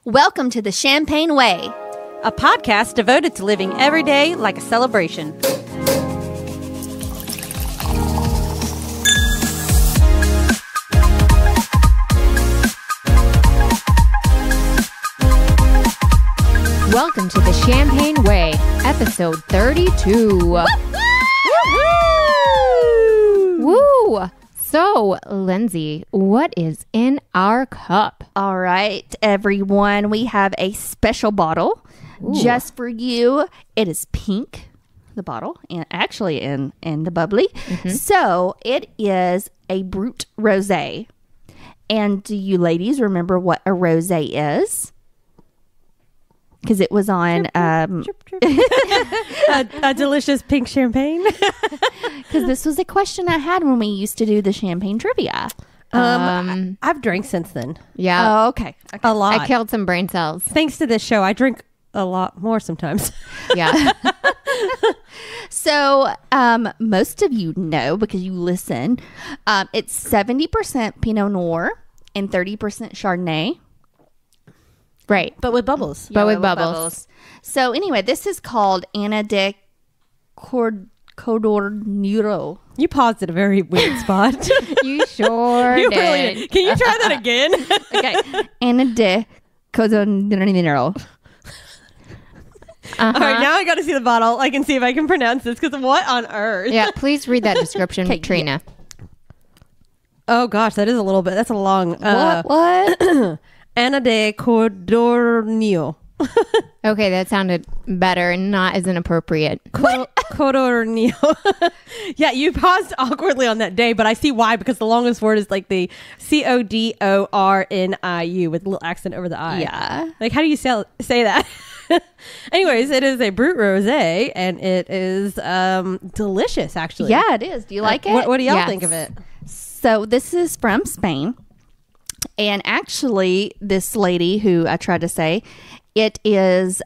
Welcome to the Champagne Way, a podcast devoted to living every day like a celebration. Welcome to the Champagne Way, episode 32. Woo! So, Lindsey, what is in our cup? All right, everyone, we have a special bottle just for you. It is pink, the bottle, and actually in the bubbly. So it is a Brut Rosé. And do you ladies remember what a rosé is? Because it was on a delicious pink champagne. Because this was a question I had when we used to do the champagne trivia. I've drank since then. Yeah. Oh, okay. A lot. I killed some brain cells. Thanks to this show, I drink a lot more sometimes. Yeah. So most of you know because you listen. It's 70% Pinot Noir and 30% Chardonnay. Right. But with bubbles. But with bubbles. So anyway, this is called Ana de Codorniero. You paused at a very weird spot. You sure You did. really did. Can you try that again? Okay. Ana de Codorniero. All right, now I got to see the bottle. I can see if I can pronounce this because what on earth? Yeah, please read that description, Okay, Trina. Oh, gosh, that is a little bit. That's a long. What? Ana de Codornio. Okay, that sounded better and not as inappropriate. Codornio. Yeah, you paused awkwardly on that day, but I see why, because the longest word is like the Codorniu with a little accent over the I. Yeah. Like, how do you say that? Anyways, it is a Brut Rosé, and it is delicious, actually. Yeah, it is. Do you like it? What do y'all Yes. think of it? So this is from Spain. And actually, this lady who I tried to say, it is,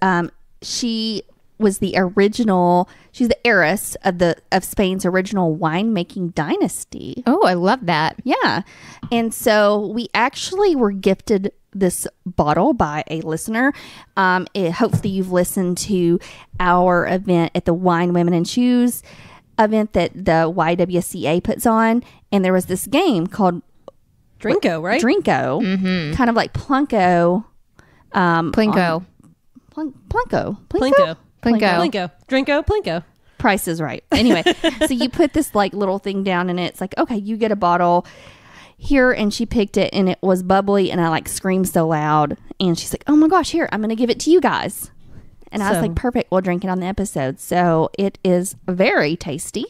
she was the original, she's the heiress of Spain's original winemaking dynasty. Oh, I love that. Yeah. And so we actually were gifted this bottle by a listener. Hopefully you've listened to our event at the Wine, Women, and Shoes event that the YWCA puts on. And there was this game called Drinko, right? Drinko, kind of like Plunko. Plinko. Plunko. Plinko. Plinko. Drinko, Plinko. Price is right. Anyway, so you put this like little thing down and it's like, okay, you get a bottle here. And she picked it and it was bubbly and I like screamed so loud. And she's like, oh my gosh, here, I'm going to give it to you guys. And I was like, perfect, we'll drink it on the episode. So it is very tasty.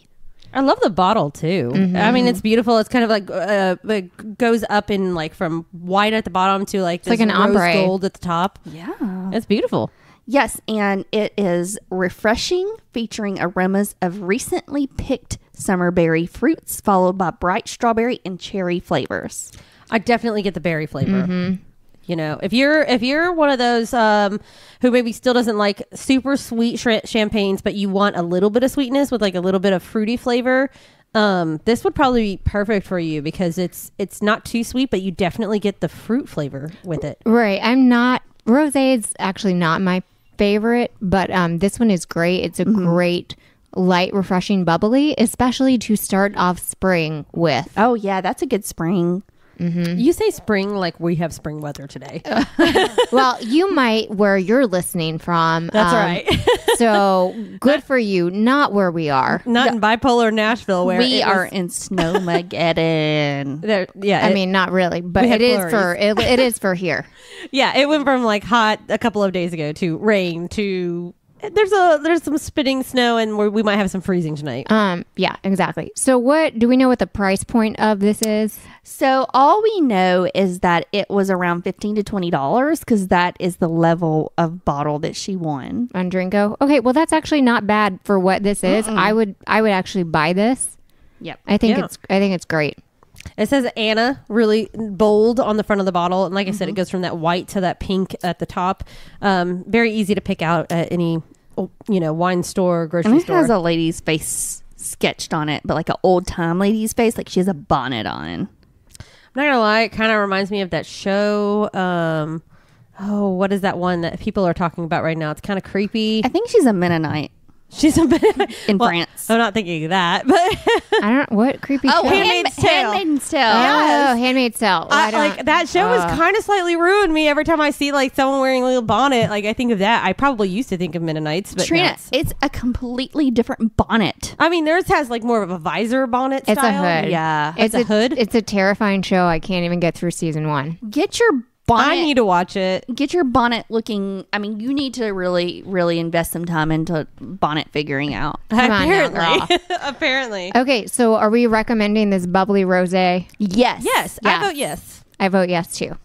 I love the bottle too. I mean, it's beautiful. It's kind of like it goes up in like from white at the bottom to like this like an rose ombre. gold at the top. Yeah. It's beautiful. Yes, and it is refreshing, featuring aromas of recently picked summer berry fruits, followed by bright strawberry and cherry flavors. I definitely get the berry flavor. You know, if you're one of those who maybe still doesn't like super sweet champagnes, but you want a little bit of sweetness with like a little bit of fruity flavor, this would probably be perfect for you because it's not too sweet, but you definitely get the fruit flavor with it. Right. Rosé is actually not my favorite, but this one is great. It's a great, light, refreshing bubbly, especially to start off spring with. Oh, yeah, that's a good spring. You say spring like we have spring weather today. Well, you might where you're listening from. That's right. So good for you. Not where we are. Not in bipolar Nashville where We are in Snowmageddon. Yeah, I mean, not really, but we it have is flurries. it is for here. yeah, it went from like hot a couple of days ago to rain to there's some spitting snow and we might have some freezing tonight. Yeah, exactly. So what do we know what the price point of this is? So all we know is that it was around $15 to $20 because that is the level of bottle that she won. On Drinko? Okay, well that's actually not bad for what this is. I would actually buy this. Yep. I think it's great. It says Anna really bold on the front of the bottle. And like I said, it goes from that white to that pink at the top. Very easy to pick out at any, wine store, grocery And it store. has a lady's face sketched on it, but like an old time lady's face, like she has a bonnet on. I'm not gonna lie, it kind of reminds me of that show. Oh, what is that one that people are talking about right now? It's kind of creepy. I think she's a Mennonite She's a bit in France. I'm not thinking of that, but I don't what creepy show. Handmaid's Tale. Handmaid's Tale. Oh, Handmaid's Tale. like that show has kind of slightly ruined me every time I see like someone wearing a little bonnet. Like I think of that. I probably used to think of Mennonites, but Trina, it's a completely different bonnet. I mean, theirs has like more of a visor bonnet style. It's a hood. Yeah. It's a hood. It's a terrifying show. I can't even get through season 1. Get your bonnet. I need to watch it. Get your bonnet looking. I mean, you need to really, really invest some time into bonnet figuring out. Come on now, Apparently, girl. apparently. Okay, so are we recommending this bubbly rosé? Yes. Yes, Yeah. I vote yes. I vote yes too.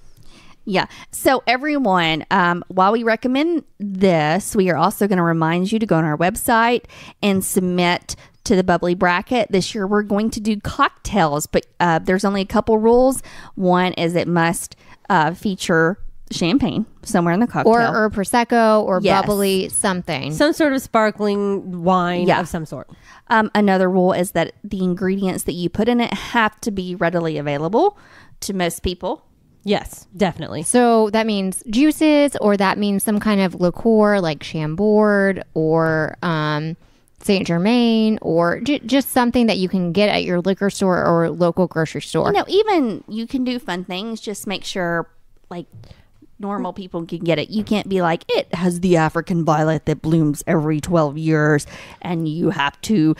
Yeah. So everyone, while we recommend this, we are also going to remind you to go on our website and submit to the bubbly bracket. This year we're going to do cocktails, but there's only a couple rules. One is it must feature champagne somewhere in the cocktail. Or prosecco or Yes. bubbly something. Some sort of sparkling wine Yeah. of some sort. Another rule is that the ingredients that you put in it have to be readily available to most people. Yes, definitely. So that means juices, or that means some kind of liqueur like Chambord or Saint Germain, or just something that you can get at your liquor store or local grocery store. You know, even you can do fun things. Just make sure, like, normal people can get it. You can't be like, it has the African violet that blooms every 12 years, and you have to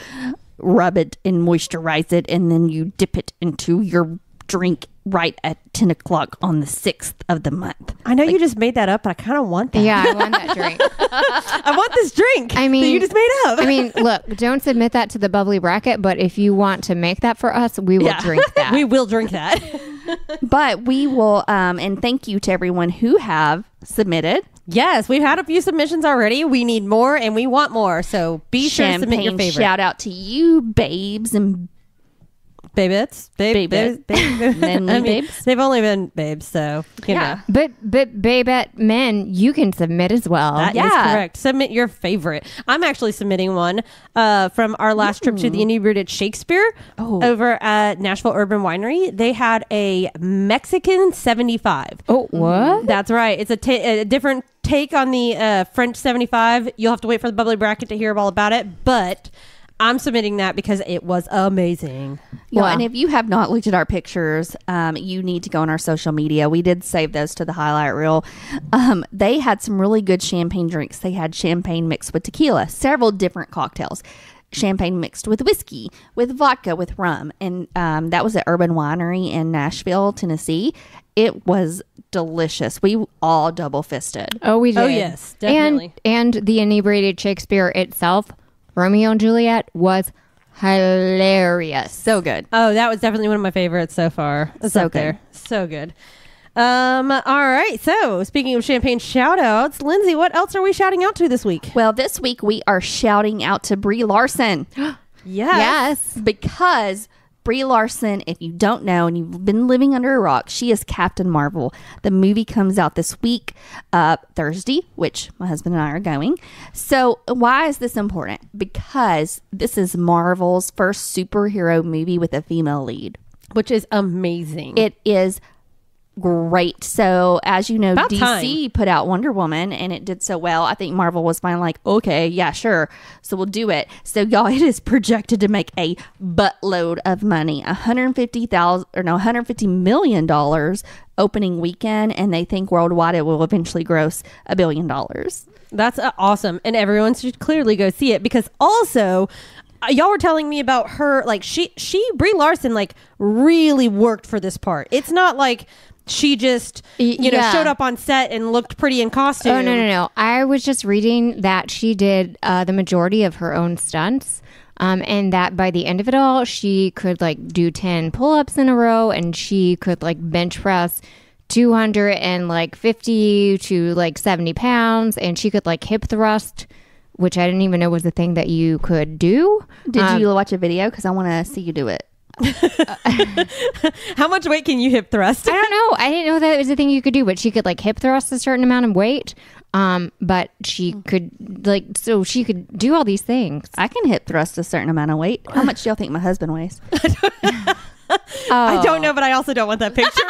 rub it and moisturize it, and then you dip it into your drink right at 10 o'clock on the 6th of the month. I know you just made that up, but I kind of want that. Yeah, I want that drink. I want this drink. I mean, that you just made up. I mean, look, don't submit that to the bubbly bracket, but if you want to make that for us, we will drink that. We will drink that. But we will, and thank you to everyone who have submitted. Yes, we've had a few submissions already. We need more and we want more. So be sure to submit your favorite. Shout out to you, babes and Babes. Babes. Manly babes. They've only been babes, so you know. But Babette men, you can submit as well. That is correct. Submit your favorite. I'm actually submitting one from our last trip to the Inebriated Shakespeare over at Nashville Urban Winery. They had a Mexican 75. Oh, what? That's right. It's a different take on the French 75. You'll have to wait for the bubbly bracket to hear all about it, but I'm submitting that because it was amazing. Well, and if you have not looked at our pictures, you need to go on our social media. We did save those to the highlight reel. They had some really good champagne drinks. They had champagne mixed with tequila, several different cocktails. Champagne mixed with whiskey, with vodka, with rum. And that was at Urban Winery in Nashville, Tennessee. It was delicious. We all double fisted. Oh, we did. Oh, yes, definitely. And the Inebriated Shakespeare itself, Romeo and Juliet, was hilarious. So good. Oh, that was definitely one of my favorites so far. It's So up good. there. So good. All right. So speaking of champagne shout outs, Lindsay, what else are we shouting out to this week? Well, this week we are shouting out to Brie Larson. Yes. Because Brie Larson, if you don't know and you've been living under a rock, she is Captain Marvel. The movie comes out this week, Thursday, which my husband and I are going. So why is this important? Because this is Marvel's first superhero movie with a female lead. Which is amazing. It is great. So as you know, About DC put out Wonder Woman and it did so well. I think Marvel was finally like, okay, yeah, sure. So we'll do it. So y'all, it is projected to make a buttload of money, $150 million opening weekend. And they think worldwide it will eventually gross $1 billion. That's awesome. And everyone should clearly go see it because also y'all were telling me about her, like Brie Larson, like really worked for this part. It's not like she just, showed up on set and looked pretty in costume. Oh, no. I was just reading that she did the majority of her own stunts. And that by the end of it all, she could like do 10 pull-ups in a row, and she could like bench press 250 to like 70 pounds, and she could like hip thrust, which I didn't even know was a thing that you could do. Did you watch a video? Because I want to see you do it. How much weight can you hip thrust? I don't know. I didn't know that was a thing you could do, but she could like hip thrust a certain amount of weight. But she could so she could do all these things. I can hip thrust a certain amount of weight. How much do y'all think my husband weighs? I don't know, but I also don't want that picture.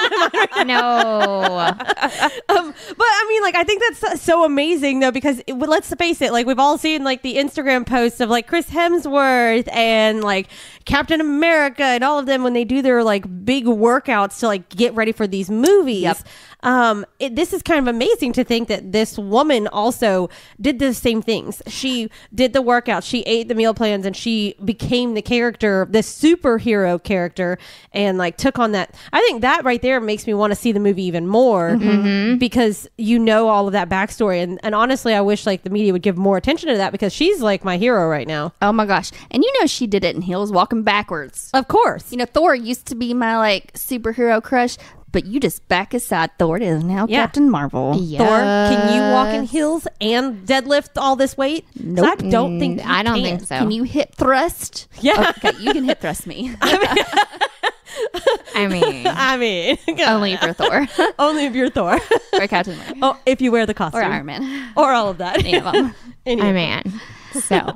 No. But I mean, like, I think that's so amazing though, because let's face it, like, we've all seen like the Instagram posts of like Chris Hemsworth and like Captain America and all of them when they do their like big workouts to like get ready for these movies. Yep. This is kind of amazing to think that this woman also did the same things. She did the workouts, she ate the meal plans, and she became the character, the superhero character, and like took on that. I think that right there makes me want to see the movie even more, because you know all of that backstory. And honestly, I wish like the media would give more attention to that, because she's like my hero right now. Oh my gosh. And you know she did it in heels, walking backwards. Of course. You know, Thor used to be my like superhero crush, but you just back aside Thor. It is now Captain Marvel. Yes. Thor, can you walk in heels and deadlift all this weight? Nope. I don't think you I don't can. think so. Can you hip thrust? Yeah. Okay, you can hip thrust me. I mean, Only for Thor. only if you're Thor. Or Captain America. Oh, if you wear the costume. Or Iron Man. Or all of that. Any of them. I mean, so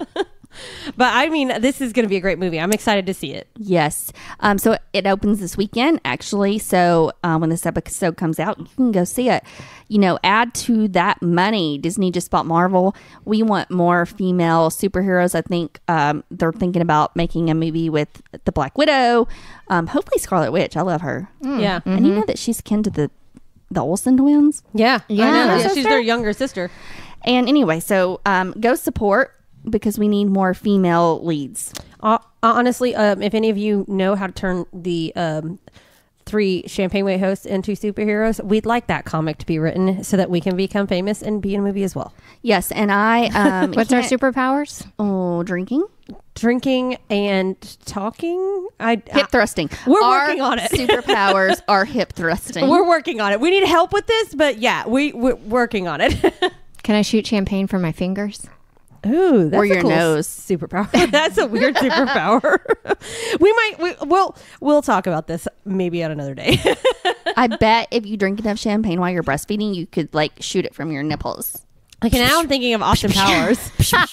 But I mean, this is going to be a great movie. I'm excited to see it. Yes. So it opens this weekend, actually. So when this episode comes out, you can go see it. You know, add to that money. Disney just bought Marvel. We want more female superheroes. I think they're thinking about making a movie with the Black Widow. Hopefully Scarlet Witch. I love her. Yeah. And you know that she's kin to the Olsen twins? Yeah. Yeah. I know. Her Yeah, she's sister? their younger sister. And anyway, so go support, because we need more female leads. Honestly, if any of you know how to turn the 3 Champagne Way hosts into superheroes, we'd like that comic to be written so that we can become famous and be in a movie as well. Yes, and I... what's our superpowers? Oh, drinking? Drinking and talking. Hip thrusting. We're Our working on it. Superpowers are hip thrusting. We're working on it. We need help with this, but yeah, we're working on it. Can I shoot champagne from my fingers? Ooh, that's Or a your cool nose. superpower. That's a weird superpower. We'll talk about this maybe on another day. I bet if you drink enough champagne while you're breastfeeding, you could like shoot it from your nipples. Like, now I'm thinking of Austin Powers.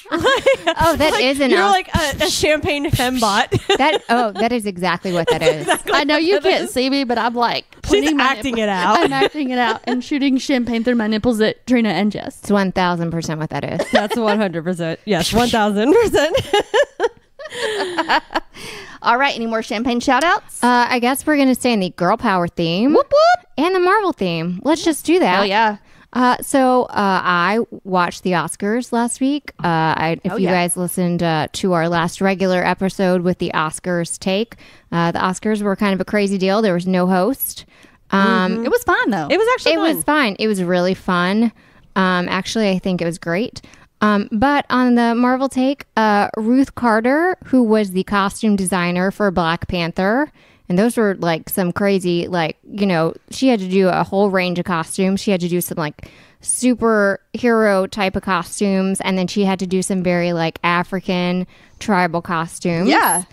Oh, that is an You're like a champagne fembot. that is exactly what that is. I know you can't see me, but I'm like She's pointing my acting it out. I'm acting it out and shooting champagne through my nipples at Trina and Jess. It's 1,000% what that is. That's 100%. Yes, 1,000%. All right, any more champagne shout outs? I guess we're going to stay in the girl power theme. Whoop whoop. And the Marvel theme. Let's just do that. Oh yeah. So I watched the Oscars last week. If you guys listened to our last regular episode with the Oscars take, the Oscars were kind of a crazy deal. There was no host. It was fun though. It was actually fun. Was fine. It was really fun. Actually, I think it was great. But on the Marvel take, Ruth Carter, who was the costume designer for Black Panther, and those were like some crazy, like, you know, she had to do a whole range of costumes. She had to do some like superhero type of costumes. And then she had to do some very like African tribal costumes. Yeah.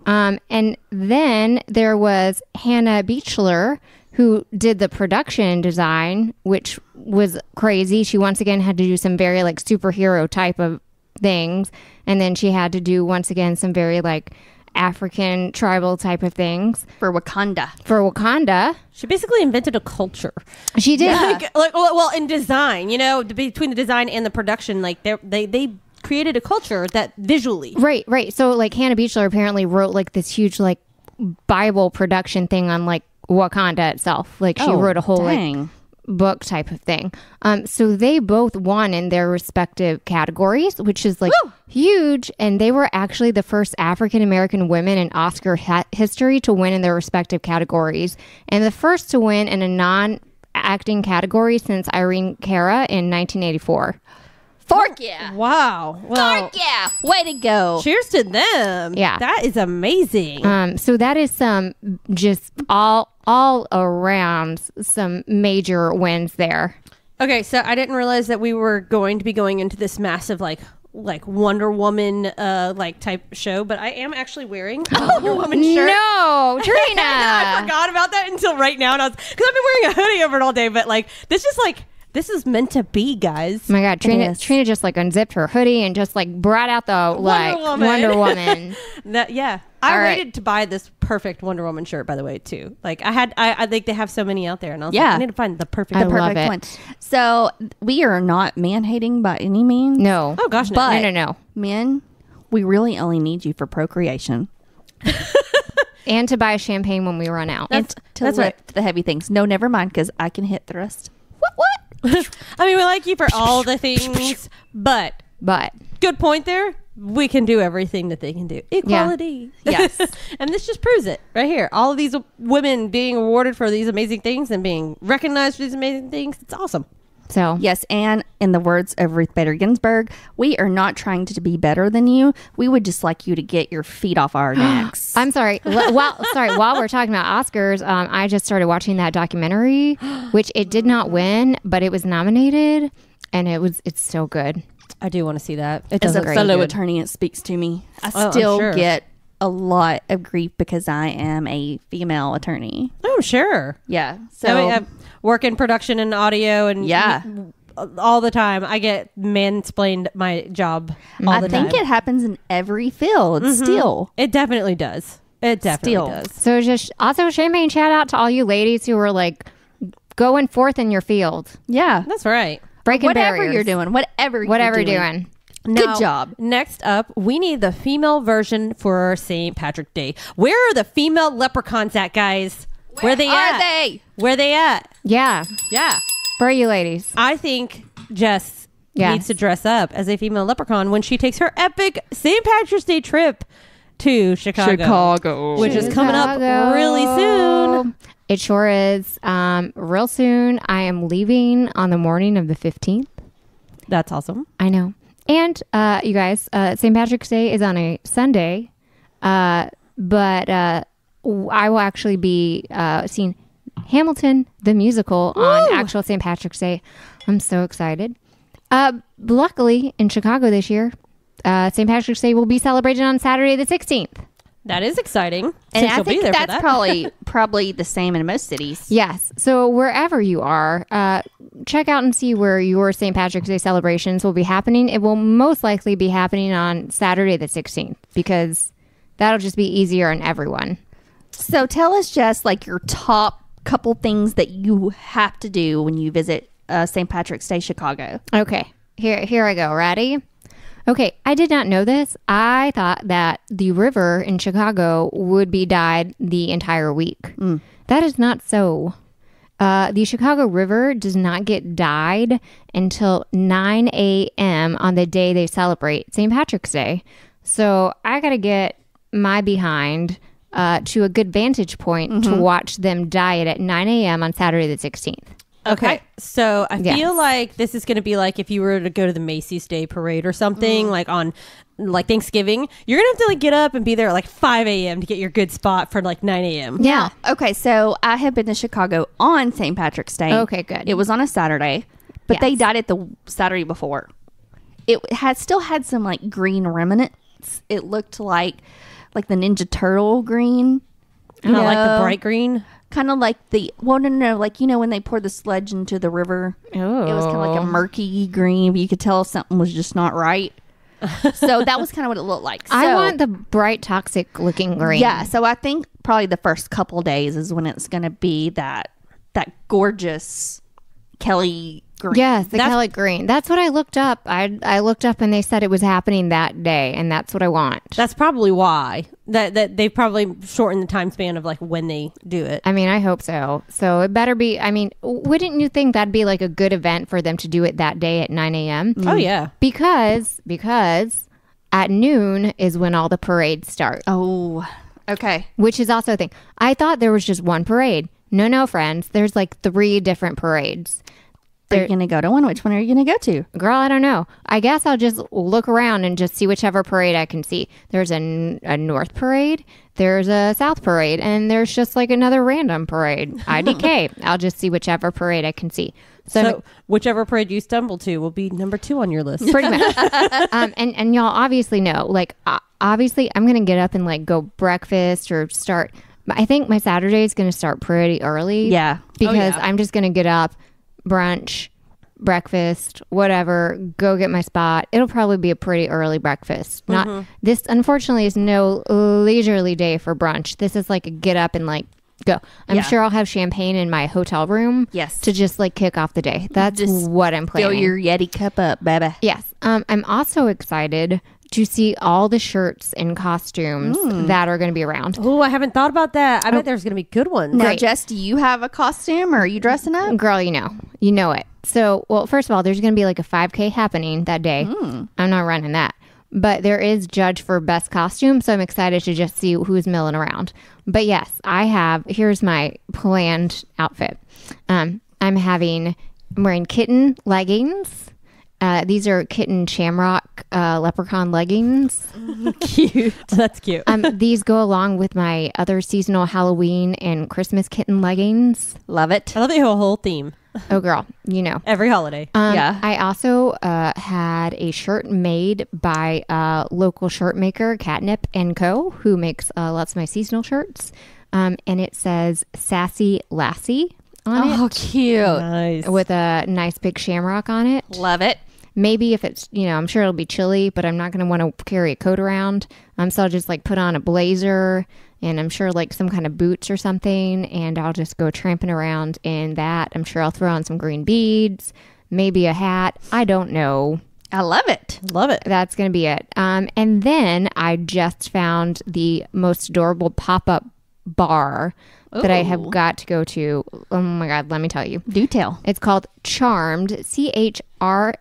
And then there was Hannah Beachler, who did the production design, which was crazy. She once again had to do some very like superhero type of things. And then she had to do once again some very like African tribal type of things For Wakanda. She basically invented a culture. She did. Yeah. Well, in design, you know, between the design and the production, like they created a culture that visually. Right. So like Hannah Beachler apparently wrote like this huge like Bible production thing on like Wakanda itself. Like she wrote a whole like book type of thing. So they both won in their respective categories, which is like huge. And they were actually the first African American women in Oscar history to win in their respective categories, and the first to win in a non-acting category since Irene Cara in 1984. Fork yeah. Wow. Well, Fork yeah. Way to go. cheers to them. Yeah. That is amazing. So that is some just all around some major wins there. Okay, so I didn't realize that we were going to be going into this massive like Wonder Woman like type show, but I am actually wearing a Wonder Woman shirt. No, Trina. I forgot about that until right now, and because I've been wearing a hoodie over it all day, but like this just like This is meant to be, guys. Oh my God, Trina just like unzipped her hoodie and just like brought out the Wonder Woman. I waited to buy this perfect Wonder Woman shirt, by the way, too. Like I think they have so many out there, and I was like, I need to find the perfect one. So we are not man hating by any means. No. Oh gosh, no. But no. Men, we really only need you for procreation. And to buy champagne when we run out. That's lift the heavy things. No, never mind, because I can hit the rest. What? I mean, we like you for all the things, but good point there. We can do everything that they can do. Equality. Yeah. Yes. And this just proves it right here. All of these women being awarded for these amazing things and being recognized for these amazing things. It's awesome. So yes, and in the words of Ruth Bader Ginsburg, we are not trying to be better than you. We would just like you to get your feet off our necks. I'm sorry. While we're talking about Oscars, I just started watching that documentary, which it did not win, but it was nominated, and it's so good. I do want to see that. As a fellow attorney, it speaks to me. I still get a lot of grief because I am a female attorney. Oh, sure. Yeah. So I work in production and audio and all the time. I get mansplained my job all the time. I think it happens in every field still. It definitely does. It definitely does. So just also champagne shout out to all you ladies who are like going forth in your field. Yeah. That's right. Breaking whatever barriers. you're doing. Whatever you're doing. Now, good job. Next up, we need the female version for St. Patrick's Day. Where are the female leprechauns at, guys? Where are they at? Yeah. For you ladies. I think Jess needs to dress up as a female leprechaun when she takes her epic St. Patrick's Day trip to Chicago. Which is coming up really soon. It sure is. Real soon. I am leaving on the morning of the 15th. That's awesome. I know. And you guys, St. Patrick's Day is on a Sunday, but I will actually be seeing Hamilton, the musical, on actual St. Patrick's Day. I'm so excited. Luckily, in Chicago this year, St. Patrick's Day will be celebrated on Saturday the 16th. That is exciting. And I think that's probably the same in most cities. Yes. So wherever you are, check out and see where your St. Patrick's Day celebrations will be happening. It will most likely be happening on Saturday the 16th because that'll just be easier on everyone. So tell us, Jess, like your top couple things that you have to do when you visit St. Patrick's Day Chicago. Okay. Here I go. Ready? Okay, I did not know this. I thought that the river in Chicago would be dyed the entire week. That is not so. The Chicago River does not get dyed until 9 a.m. on the day they celebrate St. Patrick's Day. So I got to get my behind to a good vantage point to watch them dye it at 9 a.m. on Saturday the 16th. Okay. So I feel like this is going to be like if you were to go to the Macy's Day Parade or something like on like Thanksgiving, you're going to have to like get up and be there at like 5 a.m. to get your good spot for like 9 a.m. Yeah. Okay. So I have been to Chicago on St. Patrick's Day. Okay, good. It was on a Saturday, but they dyed it the Saturday before. It still had some like green remnants. It looked like the Ninja Turtle green. Not like the bright green. Kind of like no, like, you know, when they pour the sludge into the river, it was kind of like a murky green, but you could tell something was just not right. So that was kind of what it looked like. So, I want the bright, toxic looking green. Yeah. So I think probably the first couple days is when it's going to be that gorgeous Kelly green. Yes, Kelly green. That's what I looked up. I looked up and they said it was happening that day, and that's what I want. That's probably why that they probably shortened the time span of like when they do it. I mean, I hope so. So it better be. I mean, wouldn't you think that'd be like a good event for them to do it that day at 9 a.m.? Oh yeah, because at noon is when all the parades start. Oh, okay. Which is also a thing. I thought there was just one parade. No, friends. There's like 3 different parades. Are you going to go to one? Which one are you going to go to? Girl, I don't know. I guess I'll just look around and just see whichever parade I can see. There's a North parade, there's a South parade, and there's just like another random parade. IDK. I'll just see whichever parade I can see. So whichever parade you stumble to will be number 2 on your list. Pretty much. And y'all obviously know, like, obviously I'm going to get up and like go breakfast or start. I think my Saturday is going to start pretty early. Yeah. Because I'm just going to get up, brunch, breakfast, whatever, go get my spot. It'll probably be a pretty early breakfast. Not this, unfortunately, is no leisurely day for brunch. This is like a get up and like go. I'm sure I'll have champagne in my hotel room. Yes. To just like kick off the day. That's Just what I'm planning. Fill your Yeti cup up, baby. Yes. I'm also excited to see all the shirts and costumes that are going to be around. Oh, I haven't thought about that. I bet there's going to be good ones. Now, Right. Jess, do you have a costume or are you dressing up? Girl, you know it. So, well, first of all, there's going to be like a 5K happening that day. I'm not running that. But there is judge for best costume, so I'm excited to just see who's milling around. But yes, here's my planned outfit. I'm wearing kitten leggings. These are kitten shamrock leprechaun leggings. Cute. That's cute. These go along with my other seasonal Halloween and Christmas kitten leggings. Love it. I love that you have a whole theme. Oh, girl, you know. Every holiday. Yeah. I also had a shirt made by local shirt maker Catnip & Co., who makes lots of my seasonal shirts. And it says Sassy Lassie on it. Oh, cute. Nice. With a nice big shamrock on it. Love it. Maybe if it's, I'm sure it'll be chilly, but I'm not going to want to carry a coat around. So I'll just like put on a blazer and I'm sure like some kind of boots or something. And I'll just go tramping around in that. I'm sure I'll throw on some green beads, maybe a hat. I don't know. I love it. Love it. That's going to be it. And then I just found the most adorable pop-up bar that I have got to go to. Oh my God, let me tell you. Do tell. It's called Charmed, CHRM''D,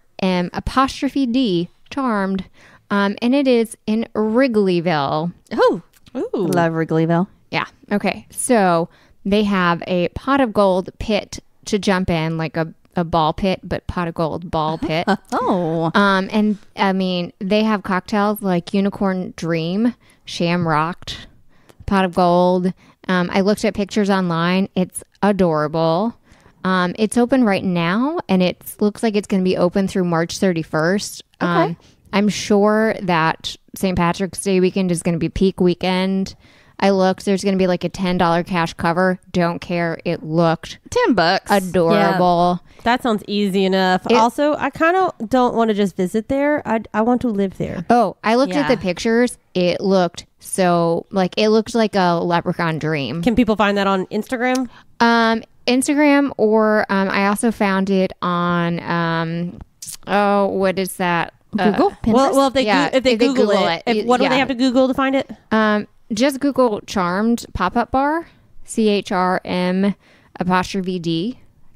Charmed. And it is in Wrigleyville. Oh, Ooh. love Wrigleyville. Yeah. Okay. So they have a pot of gold pit to jump in, like a ball pit, but pot of gold ball pit. Oh. And I mean, they have cocktails like Unicorn Dream, Shamrocked, pot of gold. I looked at pictures online. It's adorable. It's open right now, and it looks like it's going to be open through March 31st. Okay. I'm sure that St. Patrick's Day weekend is going to be peak weekend. I looked. There's going to be like a $10 cash cover. Don't care. It looked $10. adorable. That sounds easy enough. Also, I kind of don't want to just visit there. I want to live there. Oh, I looked at Yeah. the pictures. It looked it looked like a leprechaun dream. Can people find that on Instagram? Instagram, or I also found it on what is that? Google. Pinterest. Well, if they Yeah, if they Google it, what do they have to Google to find it? Just Google Charmed pop-up bar, CHRM''D,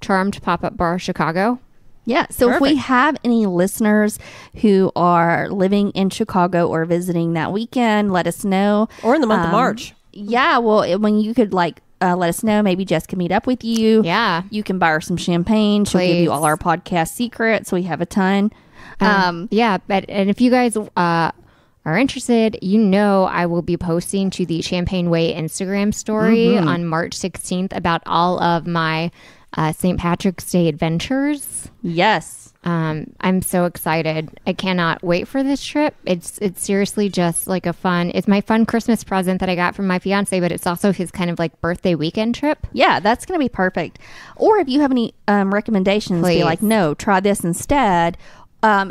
Charmed pop-up bar Chicago. Yeah. So if we Perfect. have any listeners who are living in Chicago or visiting that weekend, let us know. Or in the month of March? Yeah. Well, when you could let us know, maybe Jess can meet up with you. Yeah. You can buy her some champagne. She'll give Please. you all our podcast secrets. We have a ton. Yeah, and if you guys are interested, I will be posting to the Champagne Way Instagram story on March 16th about all of my St. Patrick's Day adventures. Yes. I'm so excited. I cannot wait for this trip. It's seriously just like it's my fun Christmas present that I got from my fiance, but it's also his kind of like birthday weekend trip. Yeah, that's going to be perfect. Or if you have any recommendations, be Please. like, no, try this instead.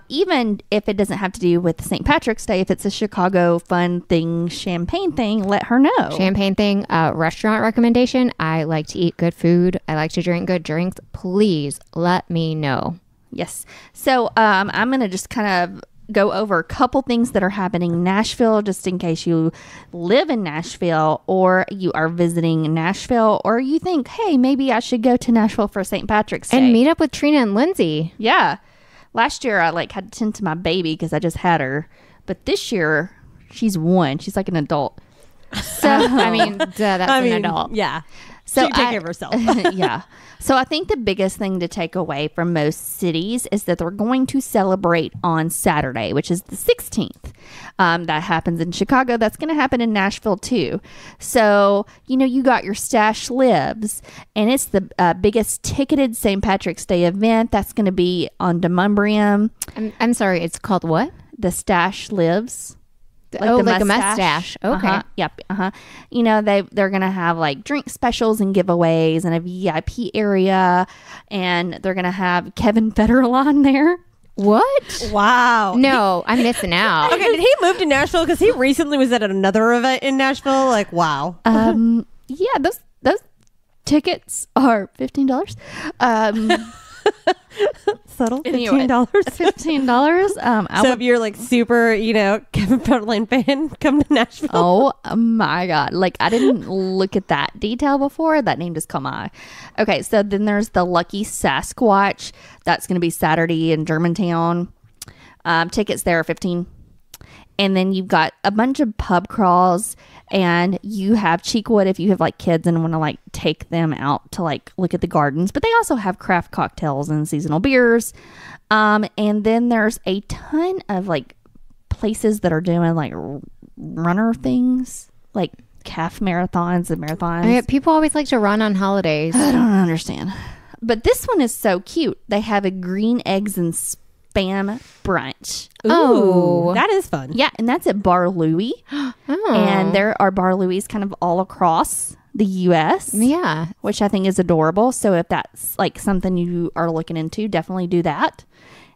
Even if it doesn't have to do with St. Patrick's Day, if it's a Chicago fun thing, champagne thing, let her know. Champagne thing, restaurant recommendation. I like to eat good food. I like to drink good drinks. Please let me know. Yes. So I'm going to just kind of go over a couple things that are happening in Nashville, just in case you live in Nashville or you are visiting Nashville or you think, hey, maybe I should go to Nashville for St. Patrick's Day. And meet up with Trina and Lindsey. Yeah. Last year, I had to tend to my baby because I just had her. But this year, she's 1. She's like an adult. So, I mean, that's an adult. Yeah. So she can take care of herself. Yeah. So I think the biggest thing to take away from most cities is that they're going to celebrate on Saturday, which is the 16th. That happens in Chicago. That's going to happen in Nashville too. So, you got your Stash Lives, and it's the biggest ticketed St. Patrick's Day event. That's going to be on Demonbreun. I'm sorry, it's called what? The Stash Lives. like a mustache. Okay. Yep. You know, they're gonna have like drink specials and giveaways and a VIP area, and they're gonna have Kevin Federline there. What? Wow. No, I'm missing out. Okay, did he move to Nashville? Because he recently was at another event in Nashville. Like, wow. Yeah, those tickets are $15. Subtle. Anyway, $15. $15. So if you're like super, Kevin Federline fan, come to Nashville. Oh my God. Like, I didn't look at that detail before. That name just caught my eye. Okay, so then there's the Lucky Sasquatch. That's going to be Saturday in Germantown. Tickets there are $15. And then you've got a bunch of pub crawls, and you have Cheekwood if you have like kids and want to like take them out to like look at the gardens. But they also have craft cocktails and seasonal beers. And then there's a ton of like places that are doing like runner things, like calf marathons and marathons. People always like to run on holidays. I don't understand. But this one is so cute. They have a green eggs and spam brunch. Ooh, that is fun. Yeah, and that's at Bar Louie. And there are Bar Louie's kind of all across the U.S. Yeah. Which I think is adorable. So if that's like something you are looking into, definitely do that.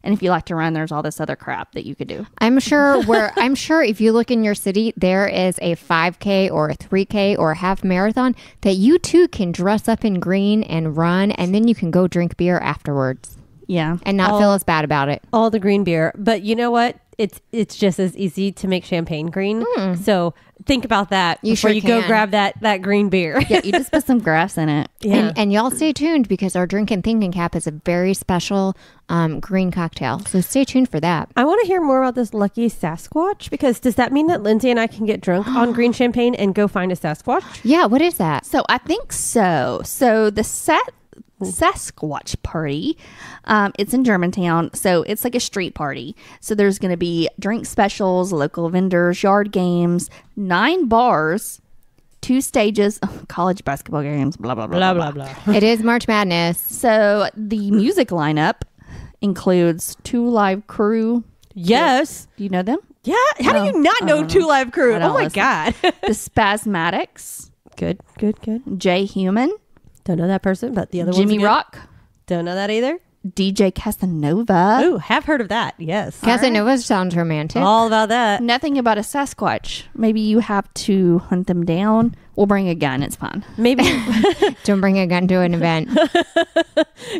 And if you like to run, there's all this other crap that you could do. I'm sure if you look in your city, there is a 5K or a 3K or a half marathon that you too can dress up in green and run, and then you can go drink beer afterwards. Yeah. And not feel as bad about it. All the green beer. But you know what? It's just as easy to make champagne green. So think about that before you go grab that green beer. Yeah, you just put some grass in it. Yeah. And y'all stay tuned because our Drink and Thinking Cap is a very special green cocktail. So stay tuned for that. I want to hear more about this Lucky Sasquatch, because does that mean that Lindsay and I can get drunk on green champagne and go find a Sasquatch? Yeah, what is that? So I think so. So the Sasquatch party, it's in Germantown, so it's like a street party. So there's going to be drink specials, local vendors, yard games, 9 bars, 2 stages, college basketball games, blah blah blah blah blah. It is March Madness. So the music lineup includes 2 Live Crew. Yes. Do you know them? Yeah. How do you not know 2 Live Crew? Oh my God. The Spasmatics. Good. Jay Human. Don't know that person, but the other Jimmy one's good. Rock. Don't know that either. DJ Casanova. Oh, have heard of that. Yes. Casanova sounds romantic. All about that. Nothing about a Sasquatch. Maybe you have to hunt them down. We'll bring a gun. It's fine. Maybe. Don't bring a gun to an event.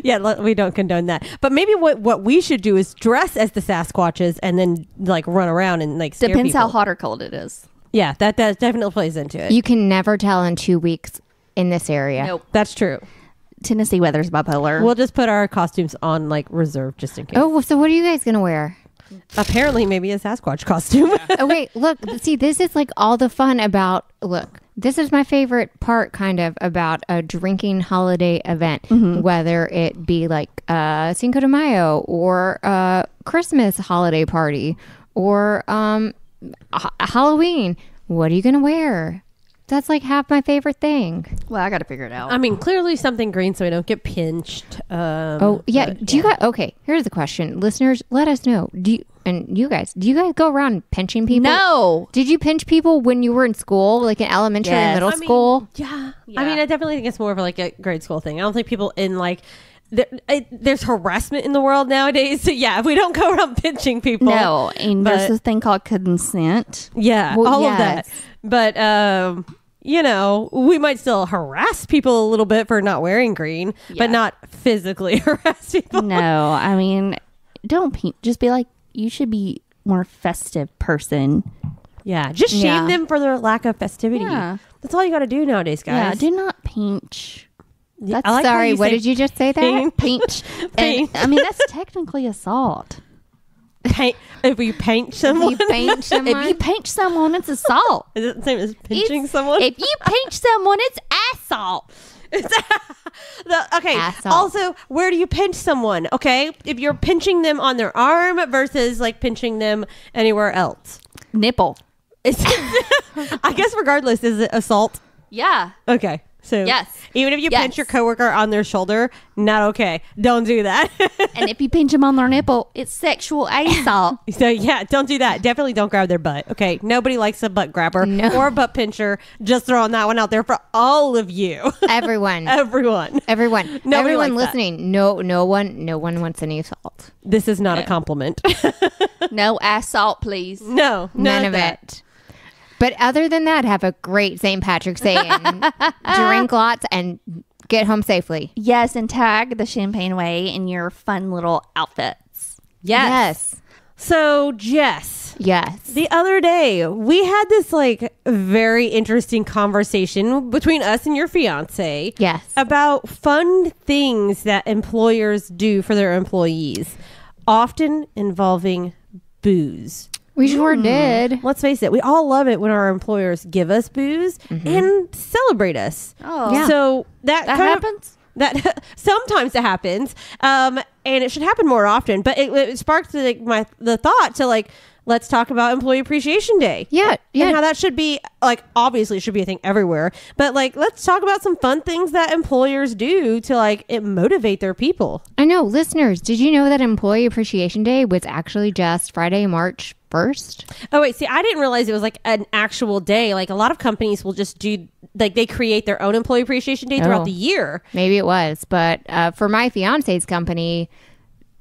Yeah, we don't condone that. But maybe what we should do is dress as the Sasquatches and then like run around and like scare Depends people. how hot or cold it is. Yeah, that definitely plays into it. You can never tell in 2 weeks in this area. Nope. That's true. Tennessee weather's bipolar. We'll just put our costumes on like reserve just in case. Oh, so what are you guys going to wear? Apparently maybe a Sasquatch costume. Oh, wait, look, see, this is like all the fun about, look, this is my favorite part kind of about a drinking holiday event, whether it be like Cinco de Mayo or a Christmas holiday party or Halloween. What are you going to wear? That's like half my favorite thing. Well, I got to figure it out. I mean, clearly something green so we don't get pinched. Oh, yeah. Do you guys, okay, here's the question. Listeners, let us know. Do you guys go around pinching people? No. Did you pinch people when you were in school, like in elementary and middle school? Yeah. I mean, I definitely think it's more of like a grade school thing. I don't think people in like... There's harassment in the world nowadays. So yeah, we don't go around pinching people. No. And there's this thing called consent. Yeah. Well, all yes. of that. But... we might still harass people a little bit for not wearing green, but not physically harass people. No, I mean, don't just be like, you should be more festive person. Yeah, just shame them for their lack of festivity. Yeah. That's all you got to do nowadays, guys. Yeah, do not pinch. That's, I like how sorry, you what say did you just say there? Pinch. And, I mean, that's technically assault. If you paint someone, If you pinch someone? If you pinch someone, it's assault. is it the same as pinching It's- someone? If you pinch someone, it's assault. Okay. Assault. Also, where do you pinch someone? Okay, if you're pinching them on their arm versus like pinching them anywhere else. Nipple. I guess regardless, is it assault? Yeah. Okay. So Yes. even if you Yes. pinch your coworker on their shoulder, not okay. Don't do that. And if you pinch them on their nipple, it's sexual assault. So yeah, don't do that. Definitely don't grab their butt. Okay. Nobody likes a butt grabber or a butt pincher. Just throwing that one out there for all of you. Everyone. Everyone. Nobody likes that. Listening. No one wants any assault. This is not a compliment. No assault, please. No, None of it. But other than that, have a great St. Patrick's Day and drink lots and get home safely. Yes, and tag the Champagne Way in your fun little outfits. Yes. So, Jess. Yes. The other day, we had this like very interesting conversation between us and your fiance. Yes. About fun things that employers do for their employees, often involving booze. We sure did. Let's face it, we all love it when our employers give us booze and celebrate us. Oh, Yeah. So that happens? That sometimes it happens, and it should happen more often. But it sparked like the thought to like, let's talk about Employee Appreciation Day. Yeah. And how that should be like, obviously it should be a thing everywhere, but like, let's talk about some fun things that employers do to like motivate their people. I know. Listeners, did you know that Employee Appreciation Day was actually just Friday, March 1st? Oh, wait. See, I didn't realize it was like an actual day. Like a lot of companies will just do like they create their own Employee Appreciation Day throughout the year. Maybe it was. But for my fiance's company,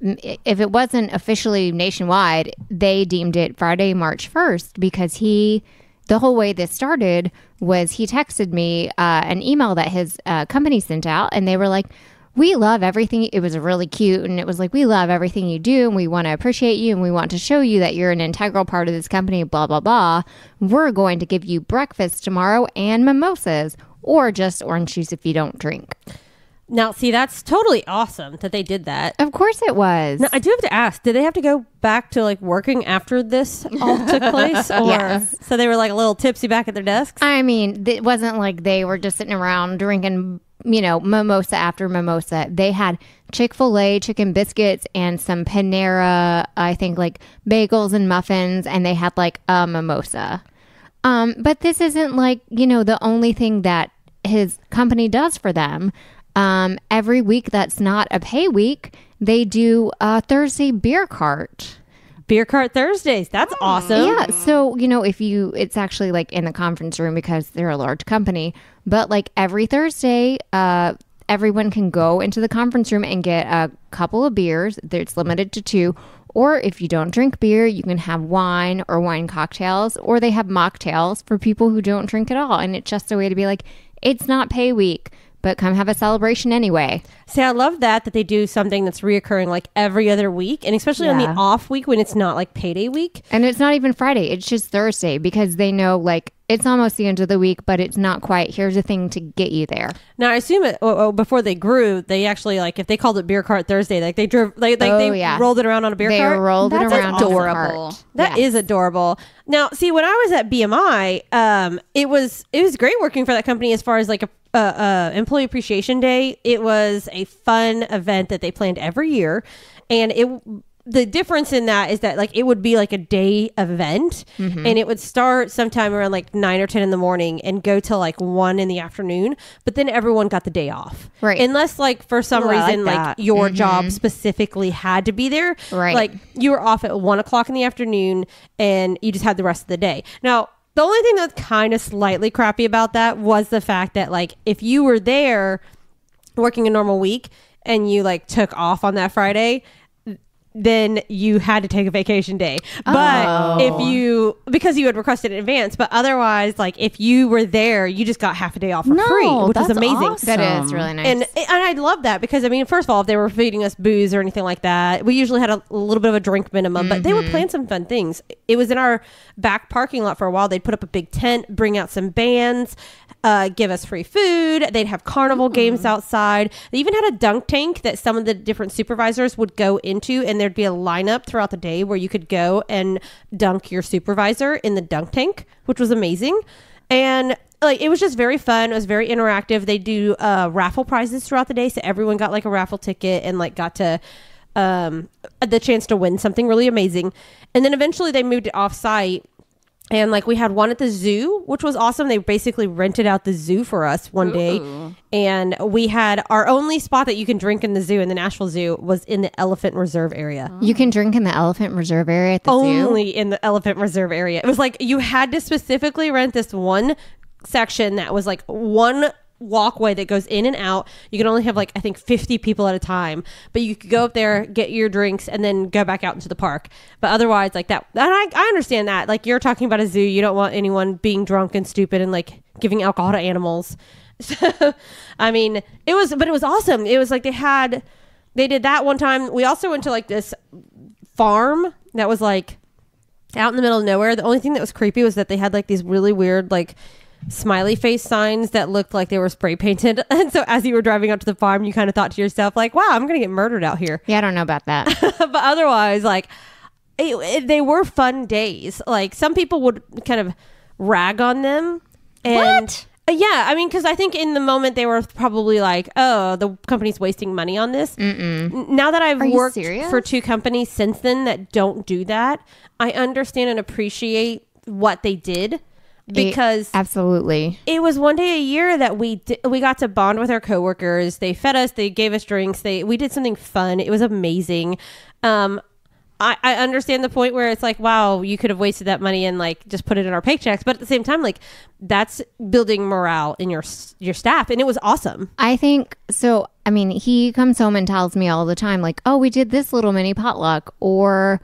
if it wasn't officially nationwide, they deemed it Friday, March 1st because the whole way this started was he texted me an email that his company sent out and they were like, we love everything. It was really cute. And it was like, we love everything you do and we want to appreciate you and we want to show you that you're an integral part of this company, blah, blah, blah. We're going to give you breakfast tomorrow and mimosas or just orange juice if you don't drink. Now, see, that's totally awesome that they did that. Of course it was. Now, I do have to ask, did they have to go back to like working after this all took place? Or Yes. So they were like a little tipsy back at their desks? I mean, it wasn't like they were just sitting around drinking, mimosa after mimosa. They had Chick-fil-A chicken biscuits and some Panera, I think like bagels and muffins, and they had like a mimosa. But this isn't like, the only thing that his company does for them. Every week that's not a pay week, they do a Thursday beer cart. Beer cart Thursdays. That's awesome. Yeah. So, it's actually like in the conference room because they're a large company, but like every Thursday, everyone can go into the conference room and get a couple of beers. It's limited to 2. Or if you don't drink beer, you can have wine or wine cocktails, or they have mocktails for people who don't drink at all. And it's just a way to be like, it's not pay week, but come have a celebration anyway. See, I love that they do something that's reoccurring like every other week, and especially on the off week when it's not like payday week. And it's not even Friday. It's just Thursday because they know like it's almost the end of the week, but it's not quite. Here's a thing to get you there. Now, I assume before they grew, they actually like if they called it Beer Cart Thursday, like they drove, they rolled it around on a beer cart. They rolled it around. That's adorable. That is adorable. Now, see, when I was at BMI, it was great working for that company as far as like a Employee Appreciation Day. It was a fun event that they planned every year, and the difference in that is that like it would be like a day event, and it would start sometime around like 9 or 10 in the morning and go till like 1 in the afternoon, but then everyone got the day off, right? Unless like for some reason like your job specifically had to be there, right? Like you were off at 1 o'clock in the afternoon and you just had the rest of the day. Now, the only thing that's kind of slightly crappy about that was the fact that like if you were there working a normal week and you like took off on that Friday, then you had to take a vacation day. But because you had requested in advance, but otherwise, like if you were there, you just got half a day off for free, which was amazing. Awesome. That is really nice. And I love that because I mean, first of all, if they were feeding us booze or anything like that, we usually had a little bit of a drink minimum, but they would plan some fun things. It was in our back parking lot for a while. They'd put up a big tent, bring out some bands, give us free food. They'd have carnival games outside. They even had a dunk tank that some of the different supervisors would go into, and there'd be a lineup throughout the day where you could go and dunk your supervisor in the dunk tank, which was amazing. And like it was just very fun. It was very interactive. They do raffle prizes throughout the day, so everyone got like a raffle ticket and like got to the chance to win something really amazing. And then eventually they moved it off site. And like we had one at the zoo, which was awesome. They basically rented out the zoo for us one day. And we had our only spot that you can drink in the zoo, in the Nashville Zoo, was in the Elephant Reserve area. You can drink in the Elephant Reserve area at the zoo? Only in the Elephant Reserve area. It was like you had to specifically rent this one section that was like one walkway that goes in and out. You can only have like I think 50 people at a time, but you could go up there, get your drinks, and then go back out into the park. But otherwise, like that, and I understand that. Like you're talking about a zoo, you don't want anyone being drunk and stupid and like giving alcohol to animals. So I mean, it was awesome. It was like they did that one time. We also went to like this farm that was like out in the middle of nowhere. The only thing that was creepy was that they had like these really weird like smiley face signs that looked like they were spray painted. And so as you were driving up to the farm, you kind of thought to yourself like, wow, I'm gonna get murdered out here. Yeah, I don't know about that. But otherwise, like they were fun days. Like some people would kind of rag on them. And What? Yeah, I mean, because I think in the moment they were probably like, oh, the company's wasting money on this. Now that I've worked for 2 companies since then that don't do that, I understand and appreciate what they did. Because absolutely, it was one day a year that we got to bond with our coworkers. They fed us, they gave us drinks, we did something fun. It was amazing. I understand the point where it's like, wow, you could have wasted that money and like just put it in our paychecks, but at the same time, like that's building morale in your staff, and it was awesome. I think so. I mean, he comes home and tells me all the time, like, oh, we did this little mini potluck, or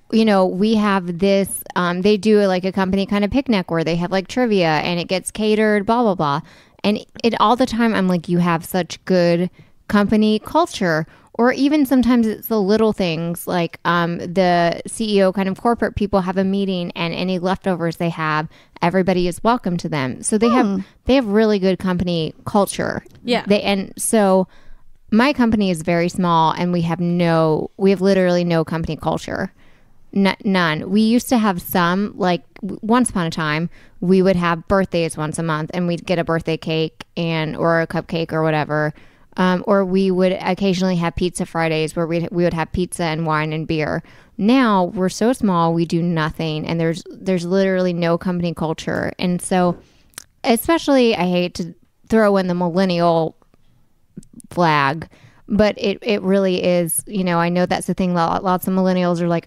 you know, we have this, they do like a company kind of picnic where they have like trivia and it gets catered, blah, blah, blah. And it all the time, I'm like, you have such good company culture. Or even sometimes it's the little things like the CEO kind of corporate people have a meeting and any leftovers they have, everybody is welcome to them. So they have really good company culture. Yeah. And so my company is very small and we have literally no company culture. None. We used to have some, like once upon a time, we would have birthdays once a month and we'd get a birthday cake or a cupcake or whatever. Or we would occasionally have pizza Fridays where we would have pizza and wine and beer. Now we're so small, we do nothing. And there's literally no company culture. And so, especially, I hate to throw in the millennial flag, but it really is, you know, I know that's the thing. Lots of millennials are like,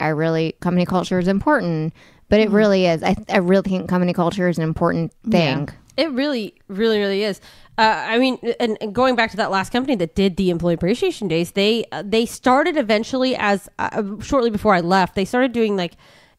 company culture is important, but it really is. I really think company culture is an important thing. Yeah. It really, really, really is. I mean, and going back to that last company that did the employee appreciation days, they started eventually as shortly before I left, they started doing like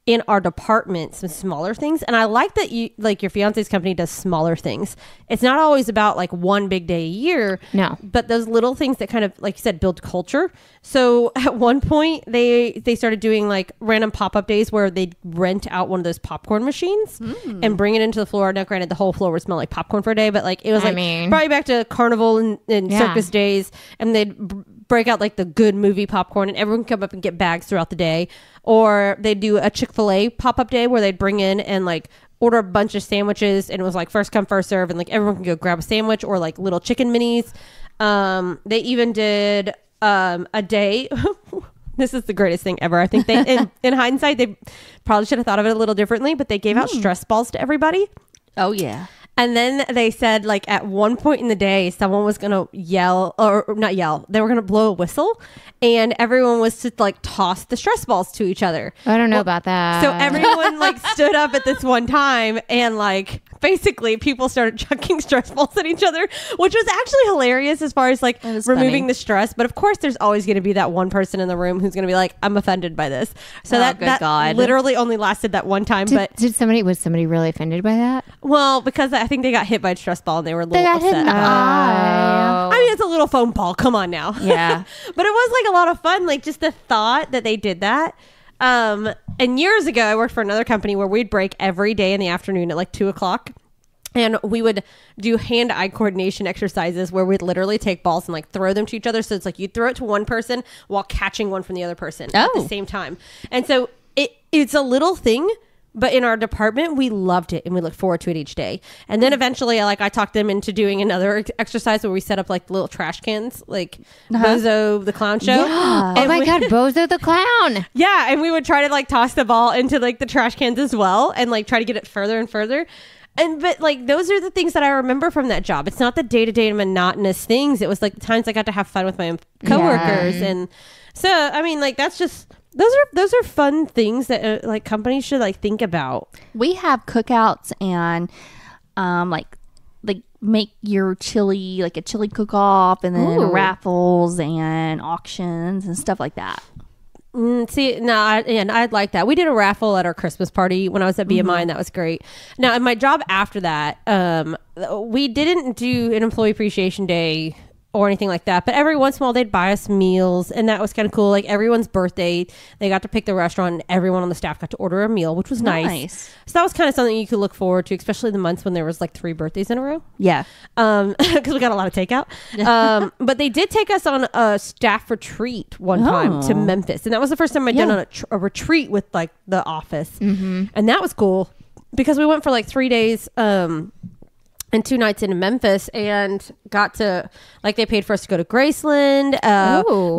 in our department some smaller things. And I like that your fiance's company does smaller things. It's not always about like one big day a year. No. But those little things that kind of, like you said, build culture. So at one point they started doing like random pop-up days where they'd rent out one of those popcorn machines and bring it into the floor. Now granted, the whole floor would smell like popcorn for a day, but like it was probably back to carnival and circus days, and they'd break out like the good movie popcorn and everyone come up and get bags throughout the day. Or they'd do a Chick-fil-A pop-up day where they'd bring in and like order a bunch of sandwiches, and it was like first come first serve, and like everyone can go grab a sandwich, or like little chicken minis. They even did a day this is the greatest thing ever. I think they in hindsight they probably should have thought of it a little differently, but they gave out stress balls to everybody. Oh yeah. And then they said, like, at one point in the day, someone was going to yell, or not yell, they were going to blow a whistle, and everyone was to, like, toss the stress balls to each other. I don't know about that. So everyone, like, stood up at this one time, and, like, basically people started chucking stress balls at each other, which was actually hilarious as far as, like, removing the stress. But, of course, there's always going to be that one person in the room who's going to be like, I'm offended by this. So that literally only lasted that one time. Was somebody really offended by that? Well, because I think they got hit by a stress ball and they were a little upset. I mean, it's a little foam ball. Come on now. Yeah. But it was like a lot of fun. Like just the thought that they did that. And years ago, I worked for another company where we'd break every day in the afternoon at like 2:00. And we would do hand-eye coordination exercises where we'd literally take balls and like throw them to each other. So it's like you throw it to one person while catching one from the other person at the same time. And so it's a little thing, But in our department, we loved it and we looked forward to it each day. And then eventually, I talked them into doing another exercise where we set up like little trash cans, like Bozo the Clown Show. Yeah. Oh my God, Bozo the Clown. Yeah, and we would try to like toss the ball into like the trash cans as well, and like try to get it further and further. But like those are the things that I remember from that job. It's not the day-to-day monotonous things. It was like the times I got to have fun with my coworkers, and so I mean, like that's just. Those are fun things that like companies should like think about. We have cookouts and like make your chili, like a chili cook-off, and then raffles and auctions and stuff like that. I'd like that. We did a raffle at our Christmas party when I was at BMI, and that was great. Now, in my job after that, we didn't do an employee appreciation day or anything like that, but every once in a while they'd buy us meals, and that was kind of cool. Like everyone's birthday, they got to pick the restaurant, and everyone on the staff got to order a meal, which was nice. So that was kind of something you could look forward to, especially the months when there was like 3 birthdays in a row. Yeah. Because we got a lot of takeout. But they did take us on a staff retreat one time to Memphis, and that was the first time I'd done on a retreat with like the office, and that was cool because we went for like 3 days and 2 nights in Memphis, and got to like they paid for us to go to Graceland.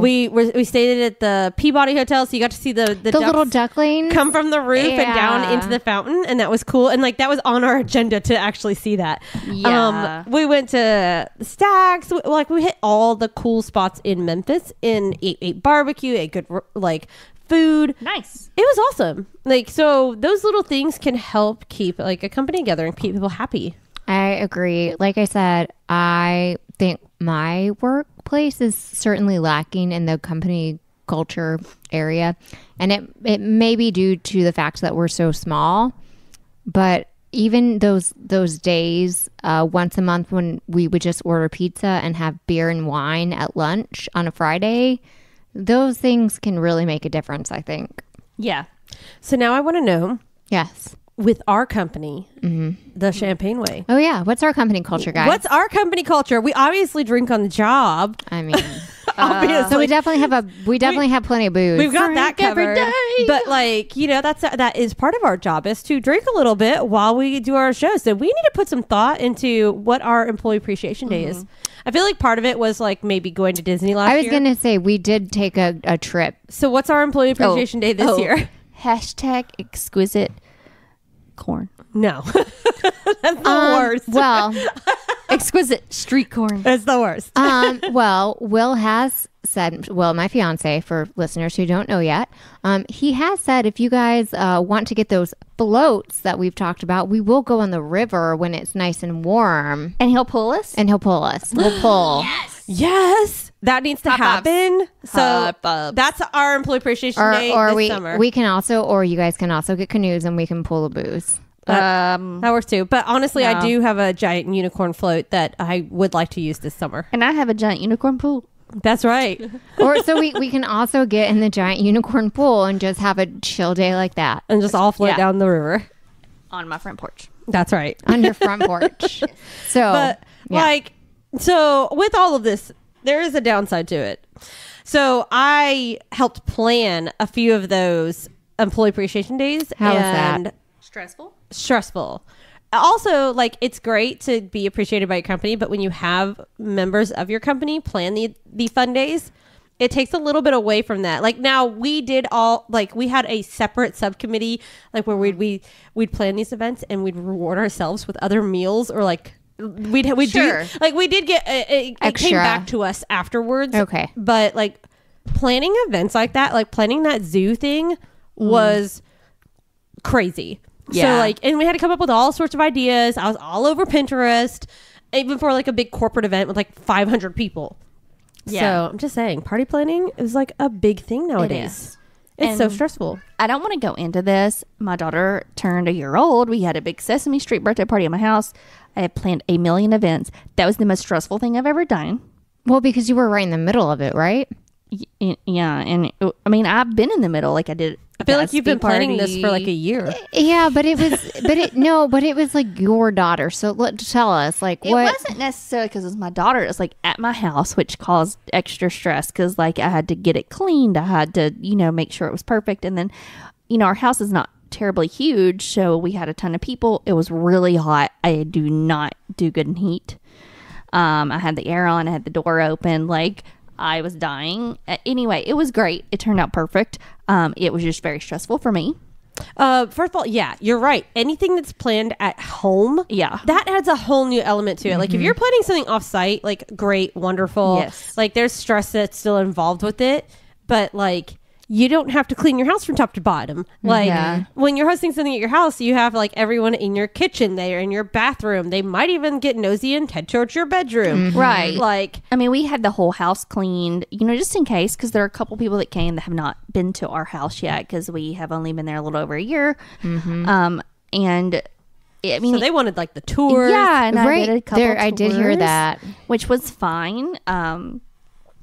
We stayed at the Peabody Hotel, so you got to see the little duckling come from the roof and down into the fountain, and that was cool. And like that was on our agenda to actually see that. Yeah. We went to Stacks. Like we hit all the cool spots in Memphis and ate barbecue, ate good like food. Nice. It was awesome. Like so, those little things can help keep like a company together and keep people happy. I agree. Like I said, I think my workplace is certainly lacking in the company culture area. And it may be due to the fact that we're so small. But even those days, once a month when we would just order pizza and have beer and wine at lunch on a Friday, those things can really make a difference, I think. Yeah. So now I want to know. Yes. With our company, the Champagne Way. Oh yeah, what's our company culture, guys? What's our company culture? We obviously drink on the job. I mean, obviously, so we definitely have plenty of booze. We've got that covered. But like that is part of our job is to drink a little bit while we do our show. So we need to put some thought into what our Employee Appreciation Day is. I feel like part of it was like maybe going to Disney last year. I was going to say we did take a trip. So what's our Employee Appreciation Day this year? Hashtag exquisite corn. No. That's the worst. Well, exquisite street corn. That's the worst. Well, Will has said, my fiance, for listeners who don't know yet, he has said if you guys want to get those floats that we've talked about, we will go on the river when it's nice and warm. And he'll pull us? We'll pull. Yes. That needs to happen. So that's our Employee Appreciation Day this summer. We can also, or you guys can also get canoes and we can pull the booze. That works too. But honestly, I do have a giant unicorn float that I would like to use this summer. And I have a giant unicorn pool. That's right. Or so we can also get in the giant unicorn pool and just have a chill day like that. And just all float down the river. On my front porch. That's right. On your front porch. So, so with all of this, there is a downside to it. So I helped plan a few of those Employee Appreciation Days. How was that? Stressful. Also, like, it's great to be appreciated by your company, but when you have members of your company plan the fun days, it takes a little bit away from that. Like now we did we had a separate subcommittee, like where we'd plan these events and we'd reward ourselves with other meals or like we did get it came back to us afterwards. Okay. But like planning events like that, like planning that zoo thing was crazy. Yeah. So like, and we had to come up with all sorts of ideas. I was all over Pinterest, even for like a big corporate event with like 500 people. Yeah. So I'm just saying, party planning is like a big thing nowadays. It's so stressful. I don't want to go into this. My daughter turned a year old. We had a big Sesame Street birthday party at my house. I had planned 1 million events. That was the most stressful thing I've ever done. Well, because you were right in the middle of it, right? Yeah. And I mean, I've been in the middle. Like I did. I feel like you've been planning this for like a year. Yeah, but it was like your daughter. So tell us, like, what? It wasn't necessarily because it was my daughter. It was like at my house, which caused extra stress because like I had to get it cleaned. I had to, make sure it was perfect. And then, our house is not terribly huge, so we had a ton of people. It was really hot. I do not do good in heat. I had the air on. I had the door open. Like, I was dying. Anyway, it was great. It turned out perfect. It was just very stressful for me. First of all, yeah, you're right. Anything that's planned at home, that adds a whole new element to it. Like, if you're planning something off site, like, great, wonderful. Yes. Like, there's stress that's still involved with it, but like, you don't have to clean your house from top to bottom. Like, when you're hosting something at your house, you have like everyone in your kitchen, they're in your bathroom. They might even get nosy and head towards your bedroom. Right. Like, I mean, we had the whole house cleaned, you know, just in case, because there are a couple people that came that have not been to our house yet, because we have only been there a little over a year. And I mean, so they wanted like the tours. Yeah, and I did a couple I did hear tours, that, which was fine.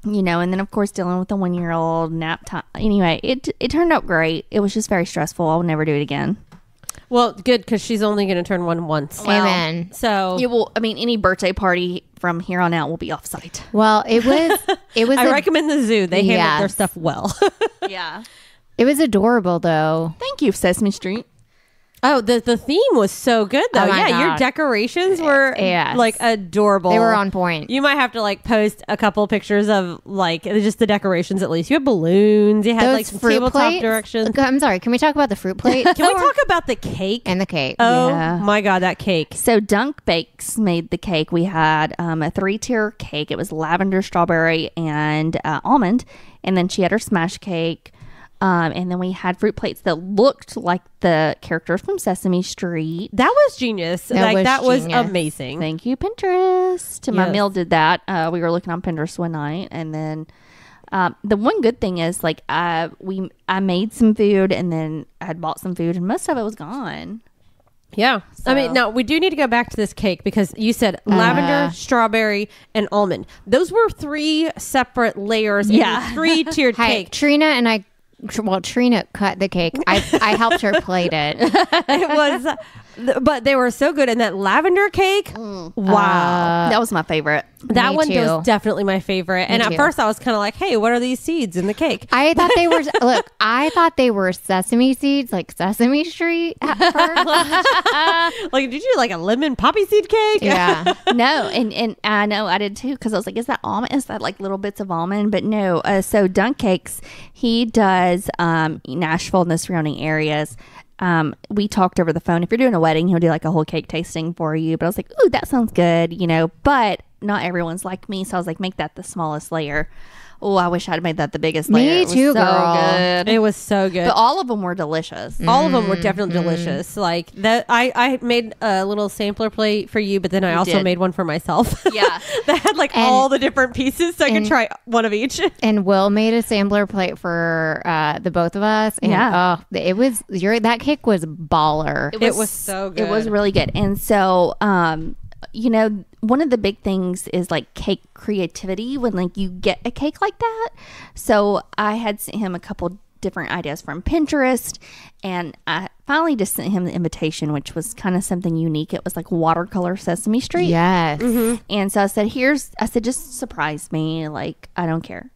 You know, and then of course dealing with the 1-year-old nap time. Anyway, it turned out great. It was just very stressful. I'll never do it again. Well, good, because she's only going to turn 1 once. Amen. So it will. I mean, any birthday party from here on out will be off site. Well, it was. I recommend the zoo. They handle their stuff well. Yeah. It was adorable, though. Thank you, Sesame Street. Oh, the theme was so good, though. Oh my Your God. decorations were like adorable. They were on point. You might have to like post a couple pictures of like just the decorations at least. You had balloons. You had Those like some fruit tabletop plates? directions. I'm sorry. Can we talk about the fruit plate? Can we talk about the cake? And the cake. Oh Yeah. my God, that cake. So Dunk Bakes made the cake. We had a 3-tier cake. It was lavender, strawberry, and almond. And then she had her smash cake. And then we had fruit plates that looked like the characters from Sesame Street. That was genius. That was genius. amazing. Thank you, Pinterest. My Yes. meal did that. We were looking on Pinterest one night, and then the one good thing is like I made some food, and then I had bought some food, and most of it was gone. Yeah. So- I mean, no, we do need to go back to this cake because you said lavender, strawberry, and almond. Those were 3 separate layers in a 3-tiered Hey, cake. Trina and I. Well, Trina cut the cake. I helped her plate it. It was, but they were so good. And that lavender cake, wow. That was my favorite. That Me one too. was definitely my favorite. And at too. first I was kind of like, hey, what are these seeds in the cake? I thought they were I thought they were sesame seeds, like Sesame Street at first. Like, did you like a lemon poppy seed cake? Yeah. No, and I know I did too, because I was like, is that almond? Is that like little bits of almond? But no. So Dunk Cakes, he does Nashville and the surrounding areas. We talked over the phone. If you're doing a wedding, he'll do like a whole cake tasting for you. But I was like, ooh, that sounds good, you know. But not everyone's like me, so I was like, make that the smallest layer. Oh, I wish I'd made that the biggest Me layer. It was too, so girl. good. It was so good. But all of them were delicious. All of them were definitely delicious. Like that, I made a little sampler plate for you, but then I also did. made one for myself. Yeah. That had like all the different pieces, so I could try one of each. And Will made a sampler plate for the both of us. And, it was that cake was baller. It was so good. It was really good. And so, you know, one of the big things is like cake creativity when like you get a cake like that. So I had sent him a couple different ideas from Pinterest, and I finally just sent him the invitation, which was kind of something unique. It was like watercolor Sesame Street. Yes. And so I said, just surprise me. Like, I don't care.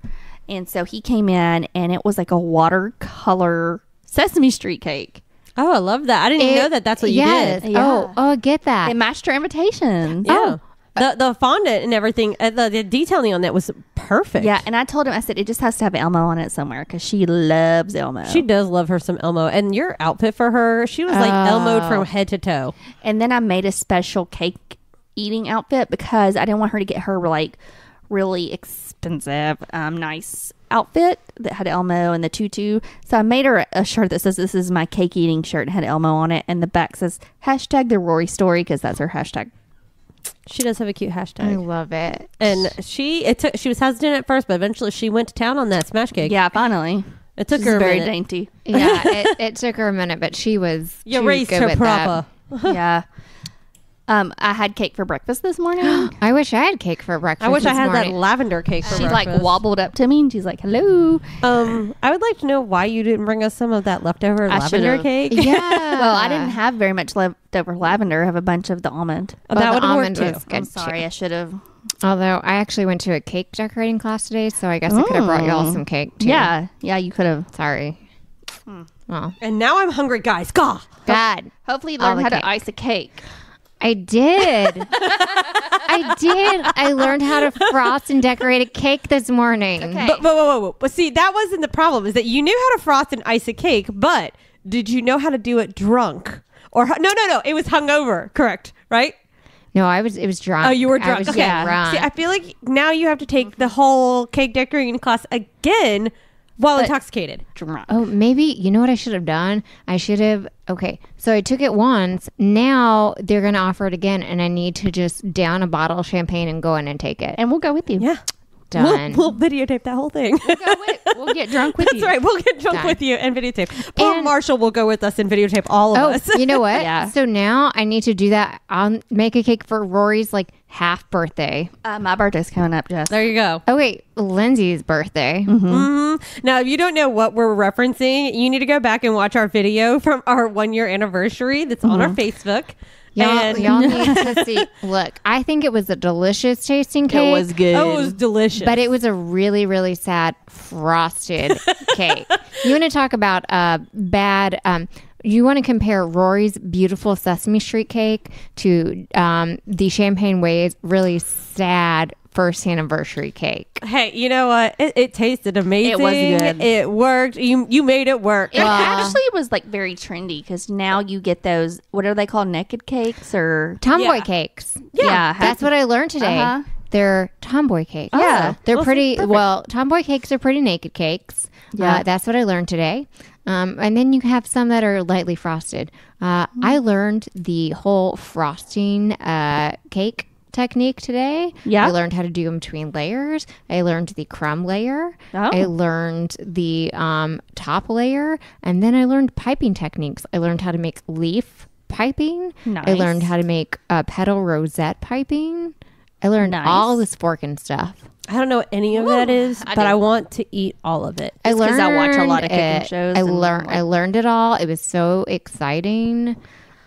And so he came in, and it was like a watercolor Sesame Street cake. Oh, I love that. I didn't even know that that's what you did. Yeah. Oh, get that. It matched her invitation. Yeah. The fondant and everything, the detailing on that was perfect. Yeah, and I told him, I said, it just has to have Elmo on it somewhere, because she loves Elmo. She does love her some Elmo. And your outfit for her, she was like Elmo'd from head to toe. And then I made a special cake eating outfit, because I didn't want her to get her like really expensive, nice outfit that had Elmo and the tutu. So I made her a shirt that says, this is my cake eating shirt, and had Elmo on it. And the back says, hashtag the Rory story, because that's her hashtag. She does have a cute hashtag. I love it. And she was hesitant at first, but eventually she went to town on that smash cake. Yeah, finally. It took She's her a very minute. dainty. Yeah, it took her a minute, but she was. You she was raised good her with proper. Yeah. I had cake for breakfast this morning. that. I wish I had cake for breakfast. I wish I this had that morning. lavender cake for She breakfast. like wobbled up to me, and she's like, hello. I would like to know why you didn't bring us some of that leftover I lavender should've. cake. Yeah. Well, I didn't have very much leftover lavender. I have a bunch of the almond. Oh, that the would have almond worked too. was good. I'm sorry, I should have. Although I actually went to a cake decorating class today, so I guess I could have brought y'all some cake too. Yeah, you could have. Sorry. Well, And now I'm hungry, guys. Gah! God. Hopefully you All learned the how to cake. ice a cake. I did. I did. I learned how to frost and decorate a cake this morning. Okay. But see, that wasn't the problem. Is that you knew how to frost and ice a cake, but did you know how to do it drunk? Or no. It was hungover. Correct, right? No, it was drunk. Oh, you were drunk. I was Okay. drunk. See, I feel like now you have to take the whole cake decorating class again while intoxicated. Oh, maybe, you know what I should have done? Okay, so I took it once. Now they're going to offer it again, and I need to just down a bottle of champagne and go in and take it. And we'll go with you. Yeah. Done. We'll videotape that whole thing. We'll get drunk with That's you. right. We'll get drunk Done. with you and videotape. Poor And- Marshall will go with us and videotape all of us. You know what? Yeah. So now I need to do that. I'll make a cake for Rory's half birthday. My birthday's coming up, Jess. There you go. Oh, wait, Lindsay's birthday. Now, if you don't know what we're referencing, you need to go back and watch our video from our 1 year anniversary that's on our Facebook. Y'all need to see. Look, I think it was a delicious tasting cake. It was good. Oh, it was delicious. But it was a really, really sad frosted cake. You want to talk about bad... you want to compare Rory's beautiful Sesame Street cake to the Champagne Way's really sad first anniversary cake. Hey, you know what? It tasted amazing. It was good. It worked. You made it work. It actually was very trendy because now you get those, what are they called? Naked cakes or? Tomboy Yeah. cakes. Yeah. That's what I learned today. Uh-huh. They're tomboy cakes. Oh, Yeah. They're well, pretty, perfect. well, tomboy cakes are pretty naked cakes. Yeah. That's what I learned today. And then you have some that are lightly frosted. I learned the whole frosting cake technique today. Yeah. I learned how to do them between layers. I learned the crumb layer. Oh. I learned the top layer. And then I learned piping techniques. I learned how to make leaf piping. I Nice. learned how to make petal rosette piping. I learned Nice. all this forking stuff. I don't know what any of that is, I but do. I want to eat all of it. Just 'cause I watch a lot of cooking it. shows I and, learned it all. It was so exciting.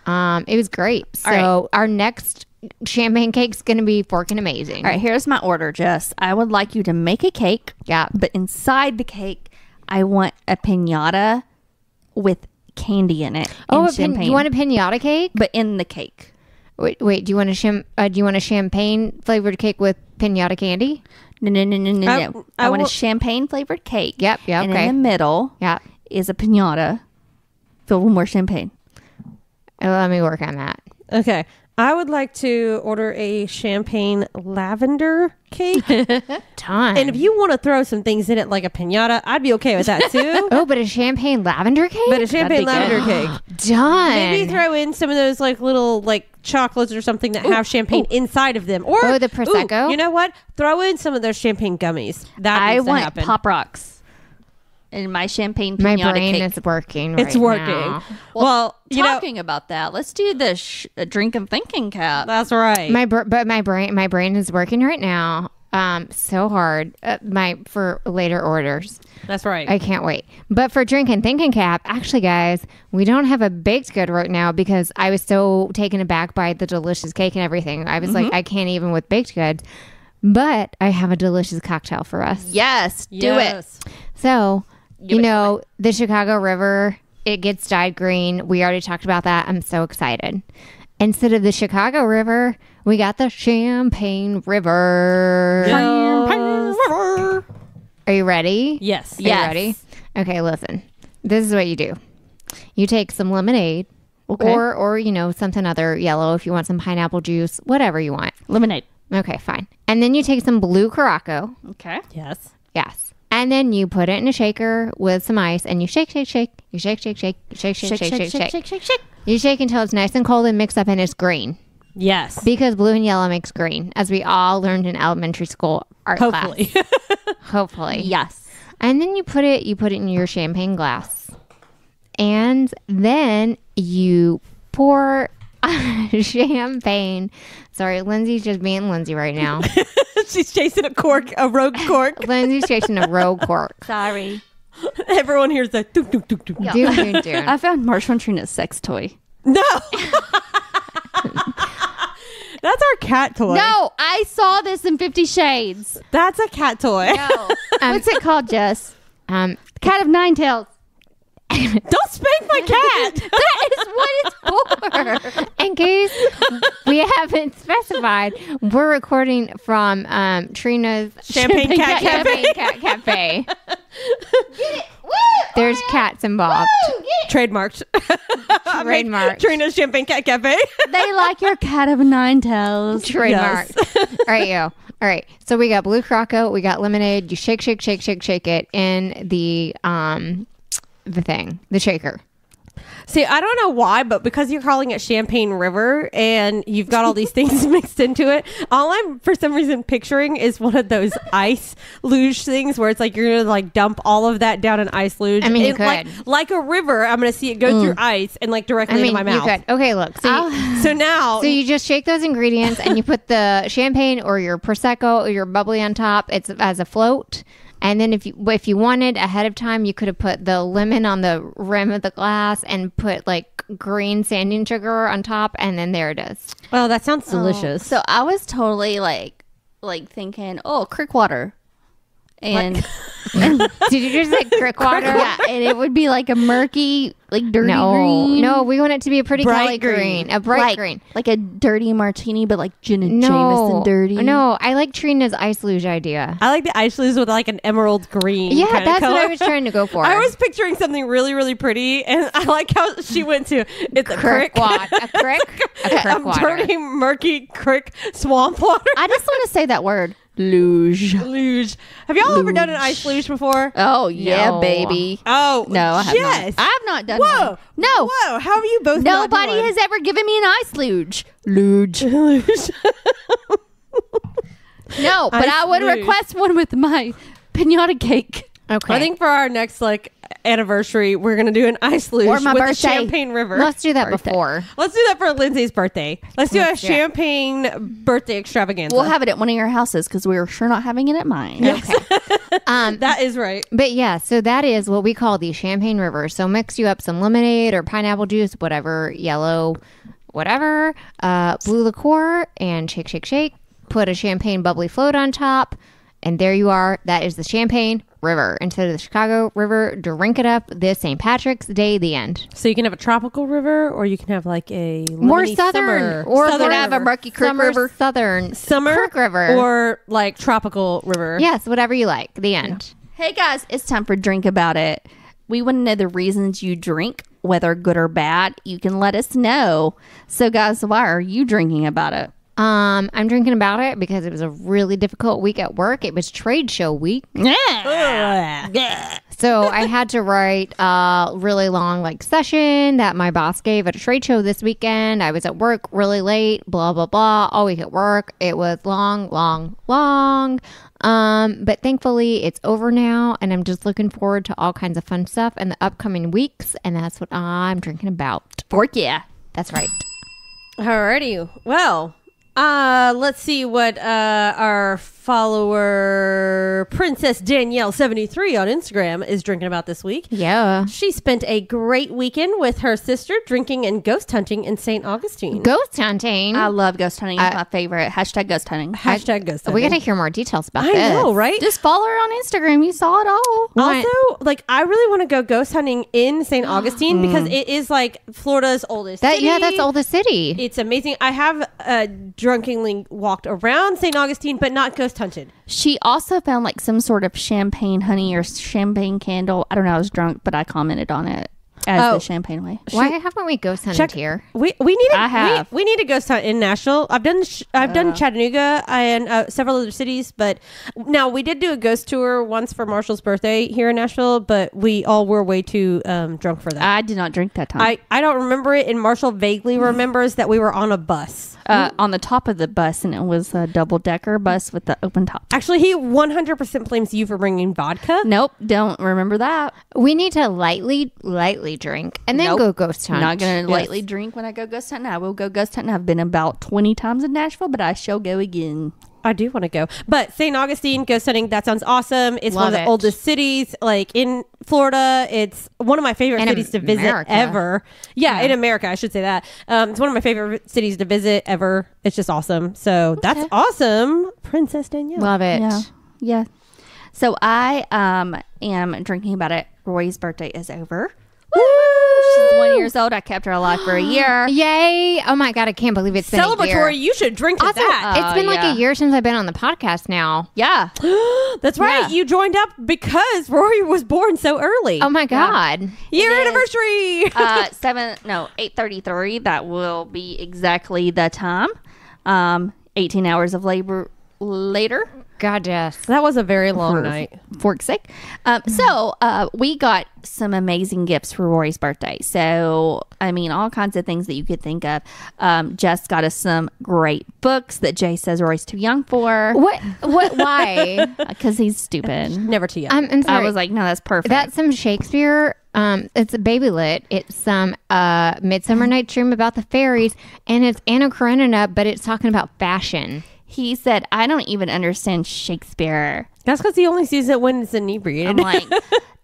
It was great. So our next champagne cake's going to be forking amazing. All right, here's my order, Jess. I would like you to make a cake. Yeah. But inside the cake, I want a piñata with candy in it. Oh, and champagne. you want a pinata cake? But in the cake. Wait. Do you want a champagne flavored cake with pinata candy? No. I want will- a champagne flavored cake. Yep, And okay. in the middle Yeah. is a piñata filled with more champagne. Let me work on that. Okay. I would like to order a champagne lavender cake. Done. And if you want to throw some things in it like a piñata, I'd be okay with that too. Oh, but a champagne lavender cake? But a champagne That'd be lavender cake. Done. Maybe throw in some of those little chocolates or something that have champagne inside of them. Or Oh, the Prosecco? you know what? Throw in some of those champagne gummies. That I needs to want happen. Pop Rocks in my champagne My piñata brain cake. is working. It's right working. now. Well, you know, Talking about that, let's do the drink and thinking cap. that's right. But my brain is working right now. So hard. For later orders. That's right. I can't wait. But for drink and thinking cap, actually, guys, we don't have a baked good right now because I was so taken aback by the delicious cake and everything. I was like, I can't even with baked goods. But I have a delicious cocktail for us. Yes, do it. So, Give it to the Chicago River, it gets dyed green. We already talked about that. I'm so excited. Instead of the Chicago River, we got the Champagne River. Are you ready? Yes. Are you ready? Okay, listen. This is what you do. You take some lemonade Okay. or something other yellow if you want some pineapple juice, whatever you want. Lemonade. Okay, fine. And then you take some blue Caraco. Okay. Yes. Yes. And then you put it in a shaker with some ice and you shake. You shake. You shake. You shake until it's nice and cold and mixed up and it's green. Yes. Because blue and yellow makes green, as we all learned in elementary school art Hopefully. class. Hopefully. Yes. And then you put it in your champagne glass. And then you pour champagne. Sorry, Lindsay's just being Lindsay right now. She's chasing a rogue cork. Lindsay's chasing a rogue cork. Sorry. Everyone hears the doop, doop, doop, doop. Doom. I found Marshall and Trina's sex toy. No. That's our cat toy. No, I saw this in 50 Shades. That's a cat toy. No. What's it called, Jess? Um, Cat of Nine Tails. Don't spank my cat. That is what it's for. In case we haven't specified, we're recording from Trina's Champagne Cat Cafe. There's cats involved. Trademarked. Trademarked. Trina's Champagne Cat Cafe. They like your cat of 9 tails. Trademark. All right, yo. All right. So we got Blue Croco. We got lemonade. You shake it in the thing, the shaker. See, I don't know why, but because you're calling it Champagne River and you've got all these things mixed into it, all I'm for some reason picturing is one of those ice luge things where it's like you're gonna like dump all of that down an ice luge. I mean, you and could. like a river. I'm gonna see it go through ice and like directly into my mouth. You could. Okay, look. So now, so you just shake those ingredients and you put the champagne or your prosecco or your bubbly on top. It's as a float. And then if you wanted ahead of time, you could have put the lemon on the rim of the glass and put like green sanding sugar on top, and then there it is. oh, that sounds delicious. So I was totally like thinking, creek water. And Did you just say crick water? yeah, and it would be like a murky, like dirty green. No, we want it to be a pretty Bright bright green. A bright green. Like a dirty martini, but like gin and Jameson dirty. No, I like Trina's ice luge idea. I like the ice luge with like an emerald green. Yeah, kind of that's color. what I was trying to go for. I was picturing something really, really pretty, and I like how she went to it's a crick crick. water. A crick? A crick water. Dirty, murky crick swamp water. I just want to say that word. Luge. Luge. Have y'all ever done an ice luge before? Oh, yeah, No. baby. Oh, No, I have Jess. not. I have not done Whoa. one. No. Whoa. How have you both not done Nobody one? has ever given me an ice luge. Luge. Luge. No, but Ice I would luge. request one with my pinata cake. Okay. I think for our next anniversary, we're gonna do an ice luge Or my with the birthday. Champagne River. Let's do that Birthday. before. Let's do that for Lindsay's birthday. Let's do a Let's do it. champagne birthday extravaganza. We'll have it at one of your houses because we were sure not having it at mine. Okay. that is right. But yeah, so that is what we call the Champagne River. So mix you up some lemonade or pineapple juice, whatever, yellow, whatever, blue liqueur, and shake. Put a champagne bubbly float on top, and there you are. That is the Champagne River. Instead of the Chicago River, drink it up this St. Patrick's Day, the end. So you can have a tropical river, or you can have like a More lemony southern, summer. or Southern we're have a river. murky creek Summer river. southern Summer creek river, or like tropical river. yes, whatever you like. The end. Hey guys, it's time for Drink About It. We want to know the reasons you drink, whether good or bad. You can let us know. So guys, why are you drinking about it? I'm drinking about it because it was a really difficult week at work. It was trade show week. Ugh. So I had to write a really long session that my boss gave at a trade show this weekend. I was at work really late, blah, blah, blah, all week at work. It was long. But thankfully it's over now, and I'm just looking forward to all kinds of fun stuff in the upcoming weeks. And that's what I'm drinking about. Fork yeah. That's right. Alrighty. Well, let's see what our follower Princess Danielle 73 on Instagram is drinking about this week. Yeah. She spent a great weekend with her sister drinking and ghost hunting in St. Augustine. Ghost hunting. I love ghost hunting. It's my favorite. Hashtag ghost hunting. Hashtag ghost hunting. We got to hear more details about I this. know, right? Just follow her on Instagram. You saw it all. Also, I really want to go ghost hunting in St. Augustine because it is Florida's oldest city. Yeah, that's oldest city. It's amazing. I have drunkenly walked around St. Augustine, but not ghost hunted. She also found some sort of champagne honey or champagne candle. I don't know. I was drunk, but I commented on it as the champagne way. Why haven't we ghost hunted here? We need I have. we need to ghost hunt in Nashville. I've done Chattanooga and several other cities, but now we did do a ghost tour once for Marshall's birthday here in Nashville, but we all were way too drunk for that. I did not drink that time. I don't remember it, and Marshall vaguely remembers that we were on a bus. On the top of the bus, and it was a double-decker bus with the open top. Actually, he 100% blames you for bringing vodka. Nope, don't remember that. We need to lightly drink and then Nope. go ghost hunt. Not going to Yes. lightly drink when I go ghost hunting. I will go ghost hunting. I've been about 20 times in Nashville, but I shall go again. I do want to go. But St. Augustine ghost hunting, that sounds awesome. It's one Love of the it. oldest cities in Florida. It's one of my favorite In cities to visit America. ever. Yeah, in America, I should say that. It's one of my favorite cities to visit ever. It's just awesome. So that's awesome. Princess Danielle. Love it. Yeah. So I am drinking about it. Roy's birthday is over. She's 1 year old. I kept her alive for a year. Yay. Oh my God. I can't believe it's been a year. Celebratory. You should drink to Also, that. it's been like a year since I've been on the podcast now. Yeah. That's right. Yeah. You joined up because Rory was born so early. Oh my God. Year It is. anniversary. 8:33. That will be exactly the time. 18 hours of labor later. God, Jess. That was a very long night. Fork's sake. So we got some amazing gifts for Rory's birthday. So, I mean, all kinds of things that you could think of. Jess got us some great books that Jay says Rory's too young for. What? Why? Because he's stupid. Never too young. I'm sorry. I was like, no, that's perfect. That's some Shakespeare. It's a baby lit. It's some Midsummer Night's Dream about the fairies, and it's Anna Karenina, but it's talking about fashion. He said, I don't even understand Shakespeare. That's because he only sees it when it's inebriated. I'm like,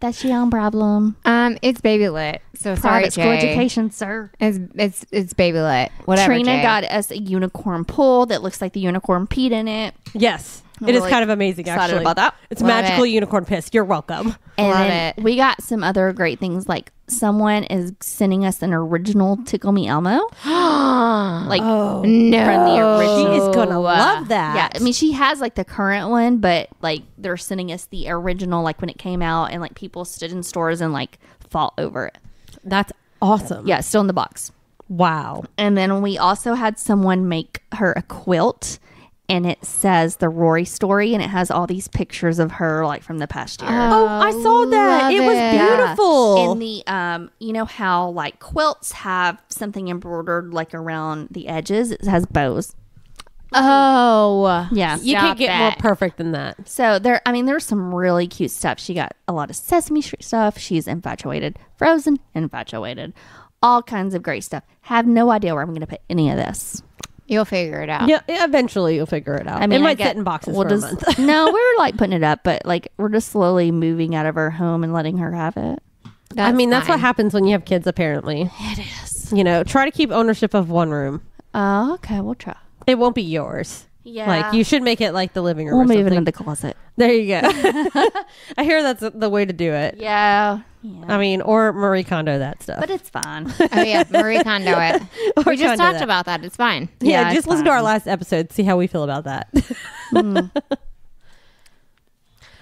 that's your own problem. It's baby lit. So sorry, Private school Jay. education, sir. It's baby lit. Whatever. Trina Jay. got us a unicorn pool that looks like the unicorn peed in it. Yes. I'm It is really kind of amazing, excited actually. about that. It's Love magical it. unicorn piss. You're welcome. And Love then it. we got some other great things, like someone is sending us an original Tickle Me Elmo. Like No. from the original. She is going to love that. Yeah, I mean, she has like the current one, but like they're sending us the original, like when it came out, and like people stood in stores and like fought over it. That's awesome. Yeah, it's still in the box. Wow. And then we also had someone make her a quilt, and it says the Rory story, and it has all these pictures of her like from the past year. Oh, I saw that. love It was it. beautiful. In the you know how like quilts have something embroidered like around the edges? It has bows. Oh. Yeah. You can't Stop get more it. perfect than that. So there's some really cute stuff. She got a lot of Sesame Street stuff. She's infatuated. Frozen, infatuated. All kinds of great stuff. Have no idea where I'm going to put any of this. You'll figure it out. Yeah, eventually you'll figure it out. I mean, it I might get- sit in boxes we'll for just, a month. No, we're like putting it up, but like we're just slowly moving out of our home and letting her have it. I mean, that's what fine. happens when you have kids, apparently. It is. You know, try to keep ownership of one room. Oh, okay. We'll try. It won't be yours. Yeah. Like, you should make it like the living room We'll or move it something. in the closet. There you go. I hear that's the way to do it. Yeah. I mean, or Marie Kondo that stuff. But it's fine. Oh yeah, Marie Kondo it. Or We just Kondo talked that. about that. It's fine. Yeah, Yeah, just it's listen to our fine. last episode. See how we feel about that.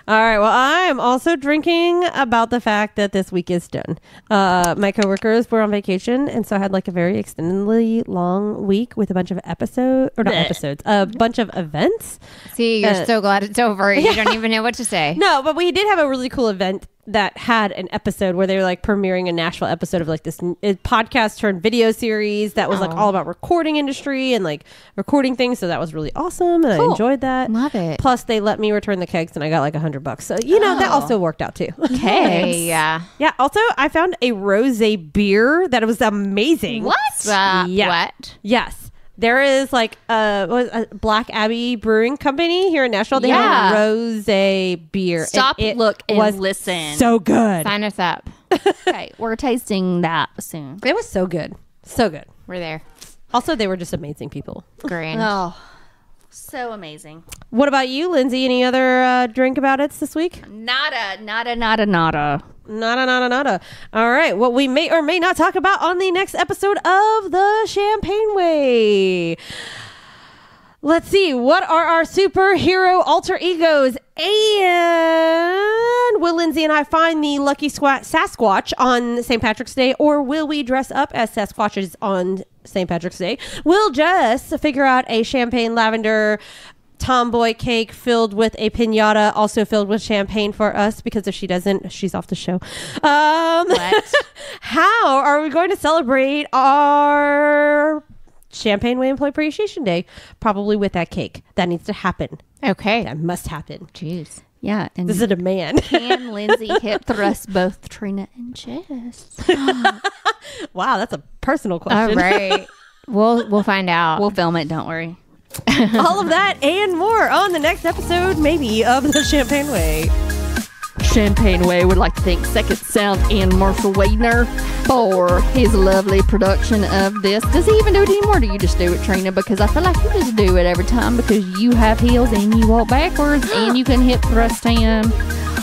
All right. Well, I am also drinking about the fact that this week is done. My coworkers were on vacation, and so I had like a very extendedly long week with a bunch of a bunch of events. See, you're so glad it's over. You don't even know what to say. No, but we did have a really cool event that had an episode where they were like premiering a Nashville episode of like this podcast turned video series that was like all about recording industry and like recording things. So that was really awesome, and I enjoyed that. Love it. Plus, they let me return the kegs, and I got like $100. So you know that also worked out too. Hey, yeah. Yeah. Also, I found a rosé beer that was amazing. What? Yeah. What? Yes. There is like a Black Abbey Brewing Company here in Nashville. They have a rosé beer. Stop, and it look, and was listen. so good. Sign us up. Okay, we're tasting that soon. It was so good. So good. We're there. Also, they were just amazing people. Grand. Oh, so amazing. What about you, Lindsay? Any other drink about it this week? Nada. Nada. All right. What we may or may not talk about on the next episode of the Champagne Way. Let's see. What are our superhero alter egos? And will Lindsay and I find the lucky Sasquatch on St. Patrick's Day, or will we dress up as Sasquatches on St. Patrick's Day? We'll just figure out a champagne lavender tomboy cake filled with a piñata, also filled with champagne for us, because if she doesn't, she's off the show. What? How are we going to celebrate our Champagne Way Employee Appreciation Day? Probably with that cake. That needs to happen. Okay. That must happen. Jeez. Yeah, and This is a demand. can Lindsay hip thrust both Trina and Jess? Wow, that's a personal All question. right. We'll find out. We'll film it. Don't worry. All of that and more on the next episode, maybe, of the Champagne Way. Champagne Way would like to thank Second Sound and Marshall Wadner for his lovely production of this. Does he even do it anymore? Or do you just do it, Trina? Because I feel like you just do it every time because you have heels and you walk backwards and you can hip thrust him.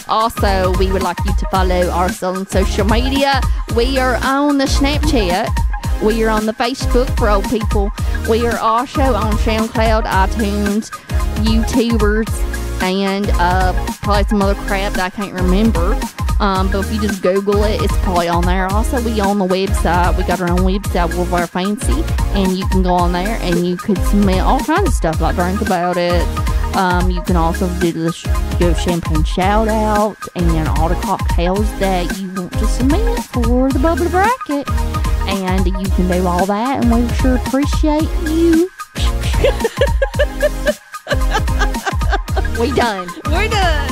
Also, we would like you to follow us on social media. We are on the Snapchat. We are on the Facebook for old people. We are also on SoundCloud, iTunes, YouTubers, and probably some other crap that I can't remember. But if you just Google it, it's probably on there. Also, we on the website. We got our own website, World War Fancy, and you can go on there and you could submit all kinds of stuff like drink about it. You can also do the champagne shout out and all the cocktails that you want to submit for the bubbly bracket. And you can do all that, and we sure appreciate you. We done. We're done.